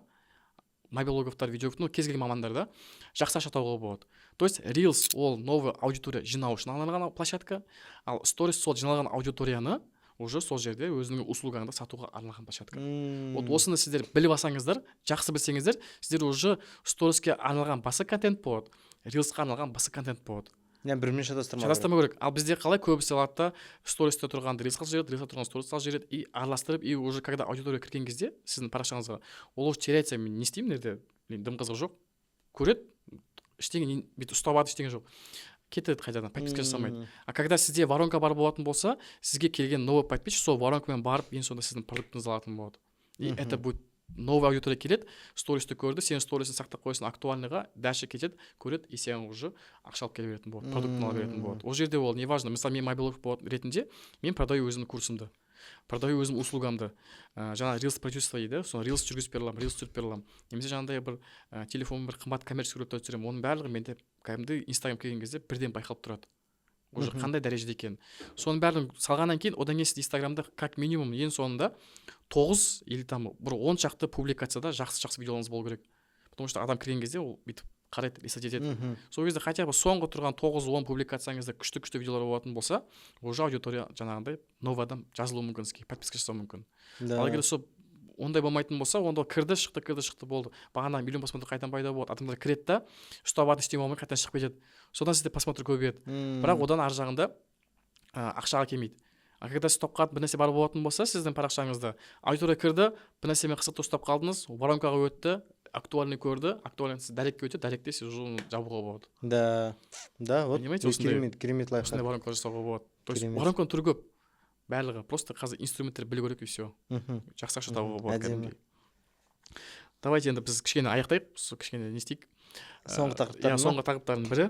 мобилографтар, видеографтар, кез келген мамандарда жақсы ақша табуға болады. То есть Reels ол новый аудитория жинау үшін арналған площадка, ал Stories сол жиналған аудиторияны уже сол жерде өзінің услугаңды сатуға арналған площадка. Вот осыны сіздер біліп алсаңыздар, жақсы білсеңіздер, сіздер уже Storiesке арналған басы контент болады, Reelsқа арналған басы контент болады. Бірімен шатастырмау керек. Ал бізде қалай көбісі алады да Storiesте тұрғанды Reelsқа жібереді, Reelsқа тұрған Storiesқа жібереді и араластырып, и уже когда аудитория кірген кезде сіздің парақшаңызға ол уже теряется, мен не істеймін деді, дым қызығы жоқ, көреді, ештеңе бүйтіп ұстап алады, ештеңе жоқ, кетеді қайтадан, подписка жасамайды. А когда сізде воронка бар болатын болса, сізге келген новый подписчик сол воронкамен барып ең сонда сіздің продуктыңызды алатын болады. И это будет новый аудитория келеді, стористі көрді, сен сторисін сақтап қойсын, актуальныйға дальше кетеді, көреді, и сен уже ақша алып келе беретін болады, продуктын ала беретін болады. Ол жерде ол не важно. Мысалы, мен мобилограф ретінде мен продаю өзімнің курсымды, продаю өзім услугамды. Жаңа Reels продюсер дейді, соны Reels жүргізіп бере аламын, Reels түсіріп бере аламын. Немесе жаңағыдай бір телефонмен бір қымбат коммерческий суреттер түсіремін. Оның барлығы менде кәдімгі Instagram келген кезде бірден байқалып тұрады. Уже қандай дәрежеде екен. Соның бәрін салғаннан кейін, одан кейін сіз Инстаграмда как минимум ең соңында 9 или там бір 10 шақты публикацияда жақсы видеоларыңыз болу керек. Потому что адам кірген кезде ол бүйтіп қарайды, листать етеді. Сол кезде хотя бы соңғы тұрған 9-10 публикацияңызда күшті видеолар болатын болса, уже аудитория жаңағындай новый адам жазылуы мүмкін, сізге подписка жасауы мүмкін. Ал егер сол ондай болмайтын болса, онда кірді шықты болды. Бағана миллион просмотр қайтадан пайда болады. Адамдар кіреді да, ұстап алады, ештеңе болмай қайтадан шығып кетеді. Содан сізде просмотр көбейеді. Бірақ одан ар жағында ақшаға келмейді. А когда стоп қалып бір нәрсе бар болатын болса, сіздің парақшаңызда аудитория кірді, бір нәрсемен қысқақты ұстап қалдыңыз, воронкаға өтті, актуальный көрді, актуальный сіз дәлекке өтті, дәлекте сіз уже жабуға болады. Да, вот керемет лайфхак. Осындай воронкалар жасауға болады. То есть воронканың түрі көп. Барлығы просто қазір инструменттер білу керек, и все. Жақсы ақша табуға болады кәдімгідей. Давайте енді біз кішкене аяқтайық, кішкене не істейік. Соңғы тақырыптардың бірі.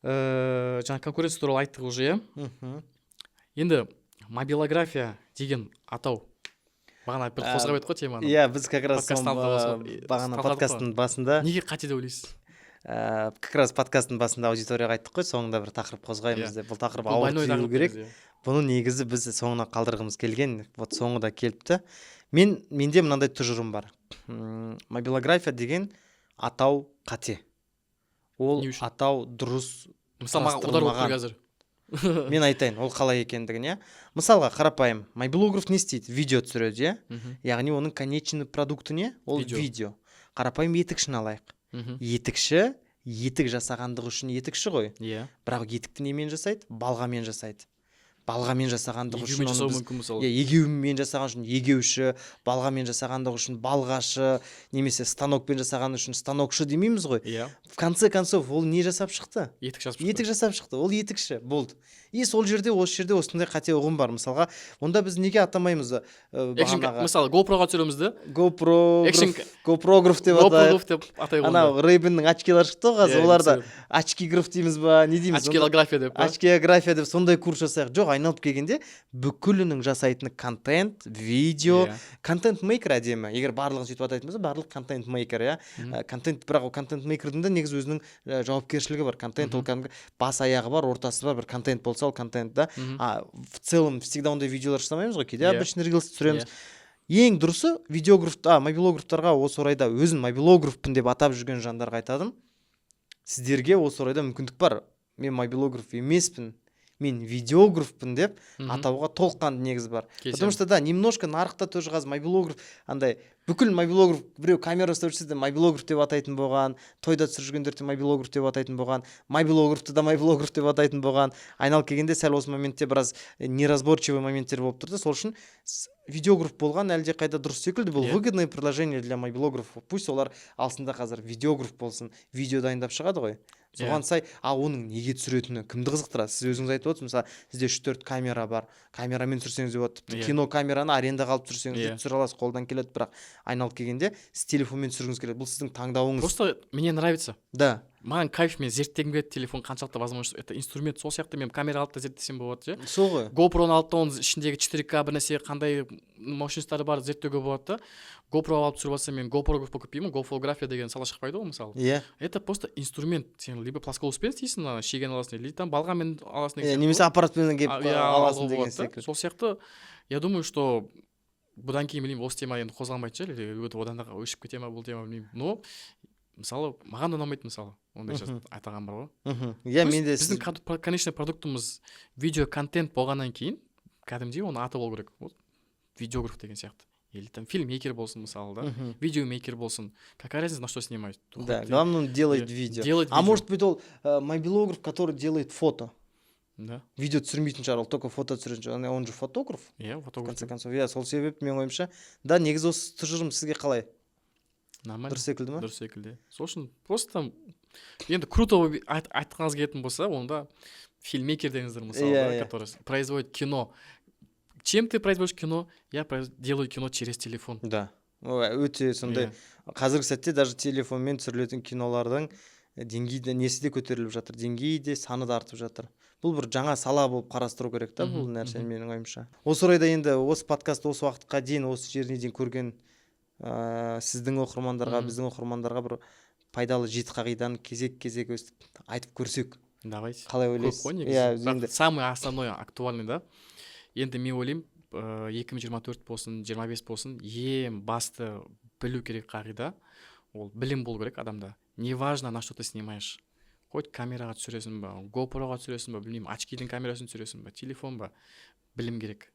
Жаңа конкуренция туралы айттық уже, енді мобилография деген атау бағана бір қозғап еді ғой теманы. Иә, біз как раз бағана подкасттың басында неге қате деп ойлайсыз? Как раз подкасттың басында аудиторияға айттық қой, соңында бір тақырып қозғаймыз деп. Бұл тақырып ауыр тиюі керек. Бұны негізі біз соңына қалдырғымыз келген. Вот соңында келіпті. Менде мынандай тұжырым бар. Мобилография деген атау қате. Ол атау дұрыс қарастырылмаған. Мен айтайын, ол қалай екендігін, мысалға қарапайым, мобилограф не істейді? Видео түсіреді, яғни оның конечный продукты не? Ол видео. Қарапайым етікшіні алайық. Етікші, етік жасағандығы үшін етікші ғой. Бірақ етікті немен жасайды? Балғамен жасайды. Балғамен жасағандығы үшін егеумен жасаған үшін егеуші, балғамен жасағандығы үшін балғашы, немесе станокпен жасаған үшін станокшы демейміз ғой. В конце концов ол не жасап шықты? Етік жасап шықты. Ол етікші болды. И сол жерде осындай қате ұғым бар. Мысалға, онда біз неге атамаймыз? Мысалы, GoPro-ға түсіремізді. GoPro-граф деп атайық. Анау Ray-Banның очкилар шықты қазір, оларда очки-граф дейміз ба, не дейміз? Очкиография деп сондай курс жасайық. Жоқ, айналып келгенде бүкілінің жасайтыны контент, видео, контент-мейкер әдемі. Егер барлығын сөйтіп атайтын болса, барлық контент-мейкер, бірақ контент-мейкердің де негізі өзінің жауапкершілігі бар. Контент ол бас аяғы бар, ортасы бар, бір контент болса ол контент, да. В целом всегда ондай видеолар жасамаймыз ғой, кейде обычный рилс түсіреміз. Ең дұрысы мобилографтарға осы орайда өзін мобилографпын деп атап жүрген жандарға айтадым. Сіздерге осы орайда мүмкіндік бар. Мен мобилограф емеспін, мен видеографпын деп атауға толыққанды негіз бар. Потому что да, немножко нарықта тоже қазір мобилограф андай бүкіл мобилограф біреу камера ұстап жүрсе де мобилограф деп атайтын болған, тойда түсіріп жүргендерді мобилограф деп атайтын болған, мобилографты да мобилограф деп атайтын болған. Айналып келгенде сәл осы моментте біраз неразборчивый моменттер болып тұрды. Сол үшін видеограф болған әлде қайда дұрыс секілді. Бұл выгодное предложение для мобилографов. Пусть олар алсында қазір видеограф болсын, видео дайындап шығады ғой. Соған сай, оның неге түсіретіні кімді қызықтырады? Сіз өзіңіз айтып отырсыз, мысалы, сізде 3-4 камера бар, камерамен түсірсеңіз де болады. Кино камераны арендаға алып түсірсеңіз де түсіре аласыз, қолдан келеді, бірақ айналып келгенде сіз телефонмен түсіргіңіз келеді. Бұл сіздің таңдауыңыз. Просто мне нравится. Да. маған кайф, мен зерттегім келеді, телефон қаншалықты возможно, это инструмент, сол сияқты мен камера алып та зерттесем болады, ше. сол ғой. GoPro-ны алып та оның ішіндегі 4К бір нәрсе қандай мощностьтары бар зерттеуге болады да. GoPro алып түсіріп алсам, мен GoPro покуппеймін, GoFotografия деген сала шықпайды ғой мысалы. Иә. Это просто инструмент. Сен либо плоскоуспен істейсің, ана шеген аласың, либо там балғамен аласың деген сияқты Немесе аппаратпен келіп ғой. аласың алуға деген болады да. секілді. Сол сияқты, я думаю, что бұдан кейін білмеймін, осы тема енді қозғалмайтын шығар, или одан да өшіп кете ма бұл тема, білмеймін. Но мысалы маған ұнамайды, мысалы ондай айтаған бар ғой. Иә, мен де біздің конечный продуктымыз видео контент болғаннан кейін кәдімгідей оның аты болу керек. Вот видеограф деген сияқты. Или там фильммейкер болсын мысалы, да, видеомейкер болсын. Какая разница, на что снимать? Да, главное, он делает видео. А может быть, ол мобилограф, который делает фото. Да. Видео түсірмейтін шығар, ол только фото түсіретін шығар. Он же фотограф. Иә, В фотограф. конце концов, иә, сол себеп мен ойымша. Да, негізі осы тұжырым сізге қалай? Нормально. Дұрыс секілді ма? Дұрыс секілді. Сол үшін просто там енді круто айтқыңыз келетін болса, онда фильммейкер деңіздер мысалы, да, который производит кино. Чем ты производишь кино? Я делаю кино через телефон. Да. Өте сондай. Қазіргі сәтте даже телефонмен түсірілетін кинолардың деңгейі де несі де көтеріліп жатыр, деңгейі де саны да артып жатыр. Бұл бір жаңа сала болып қарастыру керек та бұл нәрсені, менің ойымша. Осы орайда енді осы подкастты осы уақытқа дейін, осы жеріне дейін көрген сіздің оқырмандарға, біздің оқырмандарға бір пайдалы 7 қағиданы кезек-кезек өстіп айтып көрсек. Давайте. Қалай ойлайсыз? Иә, самый основной, актуальный, да. Енді мен ойлаймын, 2024 болсын, 25 болсын, ең басты білу керек қағида, ол білім болу керек адамда. Неважно, на что ты снимаешь. Хоть камераға түсіресің ба, GoPro-ға түсіресің ба, білмеймін, очкидің камерасын түсіресің ба, телефон ба, білім керек.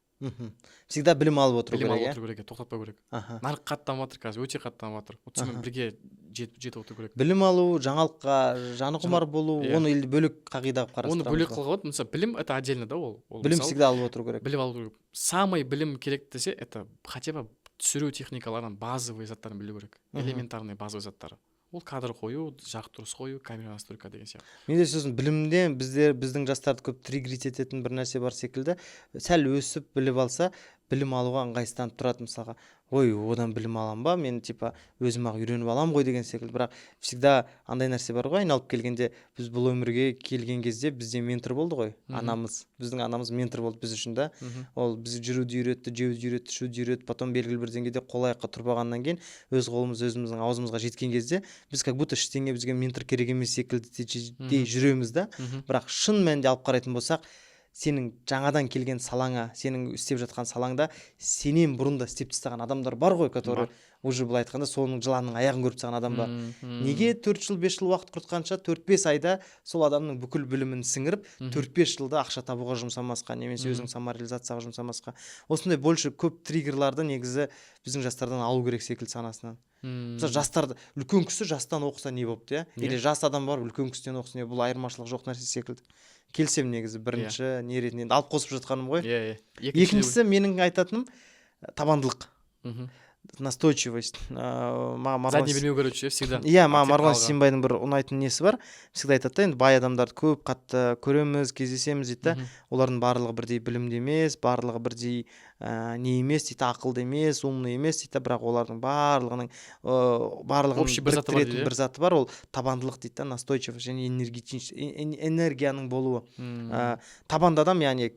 Всегда білім алып отыру керек. Білім алып отыру керек, тоқтатпау керек. Нарық қаттанып жатыр қазір, өте қаттанып жатыр. Сонымен бірге жетіп отыру керек. Білім алу, жаңалыққа жаны құмар болу, оны елді бөлек қағида қылып қарастырамыз. Оны бөлек қылып, мысалы, білім это отдельно да ол. Білім всегда алып отыру керек. Білім алу керек. Самый білім керек десе, это хотя бы түсіру техникаларын, базовый заттарын білу керек. Элементарный базовый заттары. Ол кадр қою, жарық дұрыс қою, камера настройка деген сияқты. Менде сосын білімде біздің жастарды көп триггерить ететін бір нәрсе бар секілді. Сәл өсіп біліп алса, білім алуға ыңғайсызданып тұрады мысалға. Ой, одан білім алам ба, мен типа өзім ақ үйреніп алам ғой деген секілді. Бірақ всегда андай нәрсе бар ғой, айналып келгенде біз бұл өмірге келген кезде бізде ментор болды ғой, анамыз. Біздің анамыз ментор болды біз үшін да. Ол бізді жүруді үйретті, жеуді үйретті, ішуді үйретті. Потом белгілі бір деңгейде қол аяққа тұрбағаннан кейін өз қолымыз өзіміздің аузымызға жеткен кезде біз как будто ештеңе бізге ментор керек емес секілді де жүреміз да. Бірақ шын мәнінде алып қарайтын болсақ, сенің жаңадан келген салаңа, сенің істеп жатқан салаңда сенен бұрын да істеп тастаған адамдар бар ғой, который уже былай айтқанда соның жыланның аяғын көріп тастаған адам бар. Неге 4 жыл 5 жыл уақыт құртқанша 4-5 айда сол адамның бүкіл білімін сіңіріп 4-5 жылда ақша табуға жұмсамасқа, немесе өзің самореализацияға жұмсамасқа? Осындай больше көп триггерларды негізі біздің жастардан алу керек секілді санасынан. Мысалы жастарды, үлкен кісі жастан оқыса не болыпты, иә? Или жас адам бар, үлкен кісіден оқыса не, бұл айырмашылық жоқ нәрсе секілді. Келсем негізі бірінші не ретінде алып қосып жатқаным ғой. Екіншісі менің айтатыным табандылық. Настойчивость. Задний білмеу керек ше, всегда. Иә, Марғұлан Сейсенбайдың бір ұнайтын несі бар. Всегда айтады да, енді бай адамдарды көп қатты көреміз, кездесеміз дейді. Олардың барлығы бірдей білімді емес, барлығы бірдей не емес дейді, ақылды емес, умный емес дейді, бірақ олардың барлығының біріктіретін бір заты бар, ол табандылық дейді, настойчивость және энергияның болуы. Табанды адам, яғни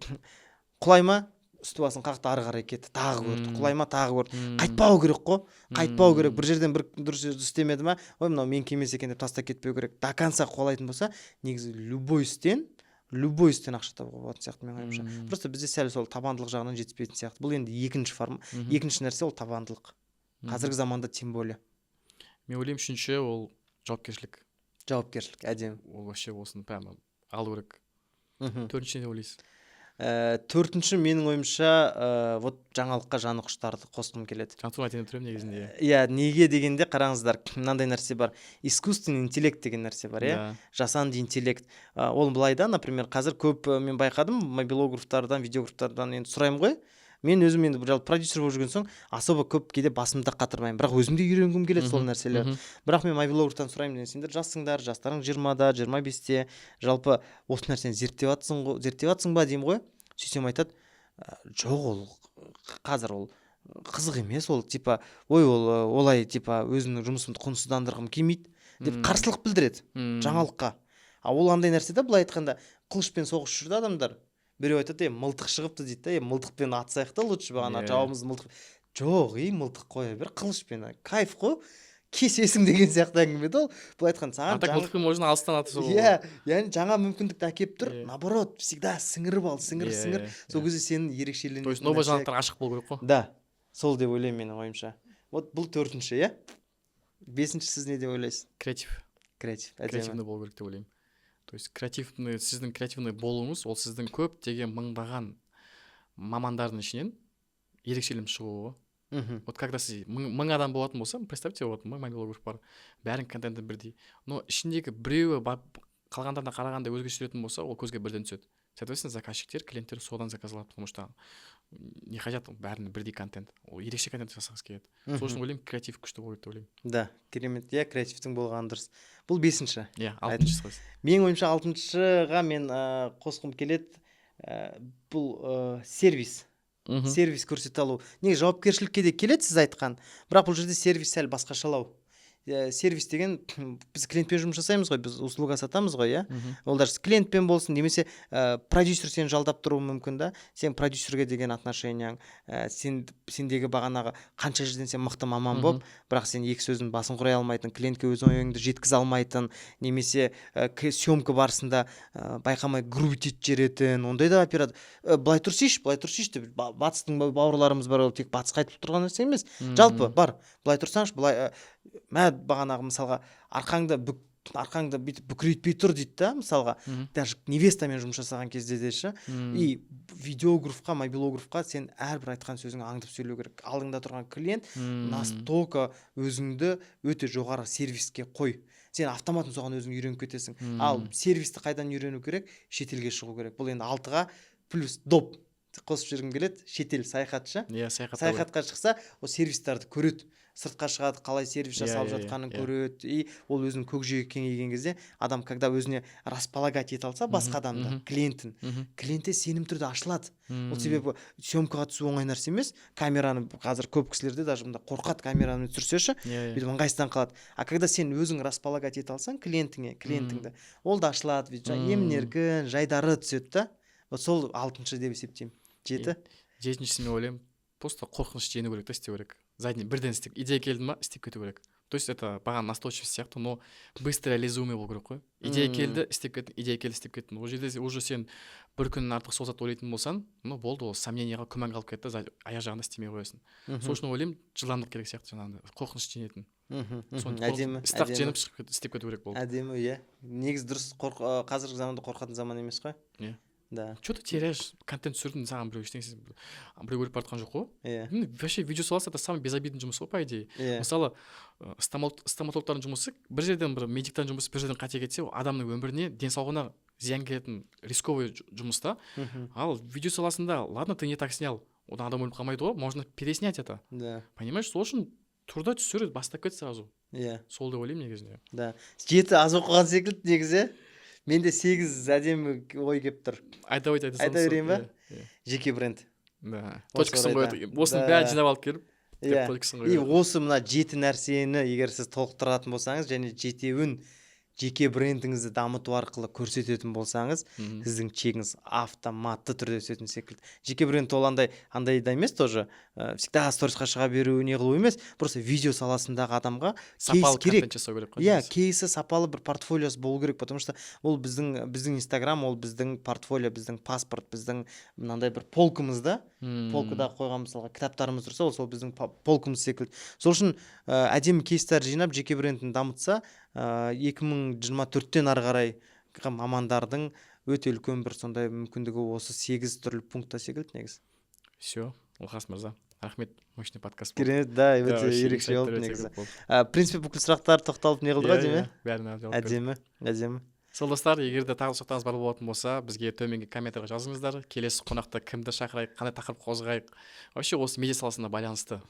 құлайма, үсті басын қақты, ары қарай кетті, тағы көрді, құлайма, тағы көрді. Қайтпау керек қой, қайтпау керек. Бір жерден бір дұрыс істемеді ма, ой, мынау мен кемес екен деп таста кетпеу керек. До конца қуалайтын болса, негізі любой істен ақша табуға болатын сияқты мен ойымша. Просто бізде сәл сол табандылық жағынан жетіспейтін сияқты. Бұл енді екінші форма. Екінші нәрсе ол табандылық. Қазіргі заманда тем более. Мен ойлаймын, үшінші ол жауапкершілік. Жауапкершілік, әдемі. Ол вообще осыны прямо алу керек. Төртінші не ойлайсыз? Төртінші менің ойымша вот жаңалыққа жаны құштарды қосқым келеді. Жансу айтайын деп тұрамын негізінде. Иә, неге дегенде қараңыздар, мынандай нәрсе бар. Искусственный интеллект деген нәрсе бар, иә? Жасанды интеллект. Ол былай да, например, қазір көп мен байқадым, мобилографтардан, видеографтардан енді сұраймын ғой. Мен өзім енді жалпы продюсер болып жүрген соң особо көп кейде басымда қатырмаймын, бірақ өзім де үйренгім келеді сол нәрселер. Бірақ мен мобилографтан сұраймын, сендер жассыңдар, жастарың 20-да, 25-те, жалпы осы нәрсені зерттеп жатсың ба деймін ғой. Сөйтсем айтады, жоқ, ол қазір ол қызық емес, ол типа ой, ол олай типа өзімнің жұмысымды құнсыздандырғым келмейді. деп қарсылық білдіреді жаңалыққа. Ол андай нәрсе да, былай айтқанда қылышпен соғысып жүрді адамдар. Біреу айтады, мылтық шығыпты дейді да, мылтықпен атсайық та лучше бағана жауымыз мылтық. Жоқ, мылтық қоя бер, қылышпен кайф қой, кесесің деген сияқты әңгіме да ол. Былай айтқанда саған так мылтықпен можно алыстан атысу. яғни жаңа мүмкіндікті әкеліп тұр, наоборот, всегда сіңіріп ал, сіңір. Сол кезде сенің ерекшеленетін. То есть новый жаңалықтар ашық болу керек қой. Да, сол деп ойлаймын менің ойымша. Вот бұл 4-ші, бесінші сіз не деп ойлайсыз? Креативный болу керек деп ойлаймын. То есть сіздің креативный болуыңыз, ол сіздің көптеген мыңдаған мамандардың ішінен ерекшеленіп шығуы. Вот когда сіз мың адам болатын болса, представьте, вот мың мобилограф бар, бәрінің контенті бірдей. Но ішіндегі біреуі қалғандарына қарағанда өзгеше жүретін болса, ол көзге бірден түседі. Соответственно, заказчиктер, клиенттер содан заказ алады, потому что не хотят бәріне бірдей контент. Ол ерекше контент жасағысы келеді. Сол үшін ойлаймын, креатив күшті болу керек деп ойлаймын. Да, керемет. Креативтің болғаны дұрыс. Бұл 5-ші. 6-шысы. Менің ойымша 6-шыға мен қосқым келеді. Бұл сервис. Сервис көрсете алу. Неге жауапкершілікке де келеді сіз айтқан. Бірақ бұл жерде сервис сәл басқашалау. Сервис деген біз клиентпен жұмыс жасаймыз ғой, біз услуга сатамыз ғой, ол даже клиентпен болсын, немесе продюсер сені жалдап тұруы мүмкін да, сен продюсерге деген отношенияң, сендегі бағанағы қанша жерден сен мықты маман болып, бірақ сен екі сөздің басын құрай алмайтын, клиентке өз ойыңды жеткізе алмайтын, немесе съемка барысында байқамай грубить етіп жіберетін, ондай да оператор былай тұрсайшы деп, батыстың бауырларымыз бар, ол тек батыс қайтып тұрған нәрсе емес, жалпы бар, былай тұрсаңшы, былай бағанағы мысалға арқаңды бүйтіп бүкірейтпей тұр дейді да, мысалға даже невестамен жұмыс жасаған кезде де ше, и видеографқа, мобилографқа сен әрбір айтқан сөзіңді аңдып сөйлеу керек. Алдыңда тұрған клиент настолько өзіңді өте жоғары сервиске қой, сен автоматын соған өзің үйреніп кетесің. Ал сервисті қайдан үйрену керек? Шетелге шығу керек. Бұл енді 6-ға плюс доп қосып жүргім келеді. Шетел саяхатшы, саяхатқа шықса ол сервистарды көреді, сыртқа шығады, қалай сервис жасалып жатқанын көреді, и ол өзінің көкжиегі кеңейген кезде адам когда өзіне располагать ете алса басқа адамды, клиентте сенім түрде ашылады. Ол себебі съемкаға түсу оңай нәрсе емес. Камераны қазір көп кісілерде даже мында қорқады, камераны түсірсеші, бүйтіп ыңғайсыздан қалады. А когда сен өзің располагать ете алсаң клиентіңді, ол да ашылады, емін-еркін, жайдары түседі да. Вот сол 6-шы деп есептеймін. 7-шісі мен ойлаймын, просто қорқыныш жеңу керек та, істеу керек. Бірден істеп, идея келді ма, істеп кету керек. То есть это бағана настойчивость сияқты, но быстро реализуемый болу керек қой. Идея келді, істеп кеттің. Ол жерде уже сен бір күннен артық сол зат ойлайтын болсаң, болды, ол сомненияға, күмән қалып кетті, аяқ жағында істемей қоясың. Сол үшін ойлаймын, жылдамдық керек сияқты, жаңағындай қорқыныш жеңетін. Страх жеңіп істеп кету керек болды. Әдемі, негізі дұрыс, қазіргі заманда қорқатын заман емес қой. Да. Что ты теряешь? Контент түсірдің, саған біреу ештеңе біреу көріп бара жатқан жоқ қой. Вообще видео саласы это самый безобидный жұмыс қой, по идее. Мысалы, стоматологтардың жұмысы бір жерден бір медиктің жұмысы бір жерден қате кетсе, адамның өміріне, денсаулығына зиян келетін рисковый жұмыс та. Ал видео саласында, ладно, ты не так снял, одан адам өліп қалмайды ғой, можно переснять это. Понимаешь, сол үшін тұрда түсіреді, бастап кет сразу. Сол деп ойлаймын негізінде. 7 аз оқыған секілді негізі. Менде 8 әдемі ой кеп тұр. Айта берейін ба? Жеке бренд. Точкасын қойды. Осының бәрін жинап алып келіп, точкасын қойды. И осы мына 7 нәрсені егер сіз толықтыратын болсаңыз, және 7-ін жеке брендіңізді дамыту арқылы көрсететін болсаңыз, сіздің чегіңіз автоматты түрде өсетін секілді. Жеке бренд ол андай да емес тоже, всегда сторисқа шыға беру, не қылу емес, просто видео саласындағы адамға кейс керек. Кейсі сапалы бір портфолиосы болу керек, потому что ол біздің Инстаграм, ол біздің портфолио, біздің паспорт, біздің мынандай бір полкымыз да, полкада қойған мысалға кітаптарымыз тұрса, ол сол біздің полкымыз секілді. Сол үшін әдемі кейстер жинап, жеке брендін дамытса, 2024-тен ары қарай мамандардың өте үлкен бір сондай мүмкіндігі осы 8 түрлі пунктта секілді негізі. Все, Олқас мырза, рахмет, мощный подкаст болды. Керемет, да, өте ерекше болды негізі. Принципе, бүкіл сұрақтар тоқталып не қылды ғой дейме? Бәріне әдемі. Сол достар, егер де тағы сұрақтарыңыз бар болатын болса, бізге төменгі комментарийға жазыңыздар. Келесі қонақта кімді шақырайық, қандай тақырып қозғайық. Вообще осы медиа саласына байланысты.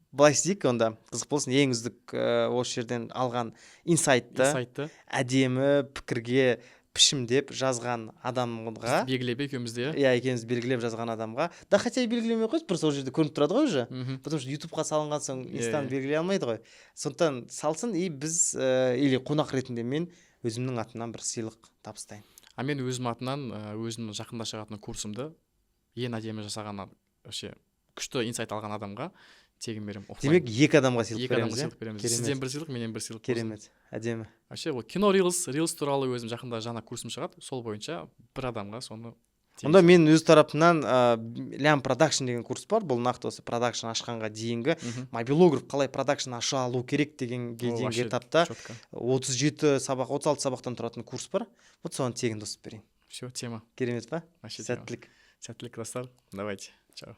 Былай істейік, онда қызық болсын, ең үздік осы жерден алған инсайтты, әдемі пікірге пішімдеп жазған адамға, белгілеп екеумізде. иә, екеуміз белгілеп жазған адамға, да хотя и белгілемей ақ қойсын, просто ол жерде көрініп тұрады ғой уже, Мгм. потому что ютубқа салынған соң Иә, инстаны иә. белгілей алмайды ғой. Сондықтан салсын, и біз или қонақ ретінде мен өзімнің атымнан бір сыйлық табыстаймын. А мен өзім атынан өзімнің жақында шығатын курсымды ең әдемі жасаған вообще күшті инсайт алған адамға тегін беремін. Демек екі адамға сыйлық екі адамға береміз, сыйлық береміз. Керемет. Сізден бір сыйлық, менен бір сыйлық болсын. Керемет, әдемі. Вообще ол кино рилс туралы өзім жақында жаңа курсым шығады, сол бойынша бір адамға соны Онда мен өз тарапымнан Лям продакшн деген курс бар, бұл нақты осы продакшн ашқанға дейінгі мобилограф қалай продакшн аша алу керек дегенге дейінгі этапта 37 сабақ, 36 сабақтан тұратын курс бар. Вот соған тегін қосып берейін. Все, тема. Керемет па? Вообще тема. Сәттілік. Сәттілік, достар. Давайте. Чао.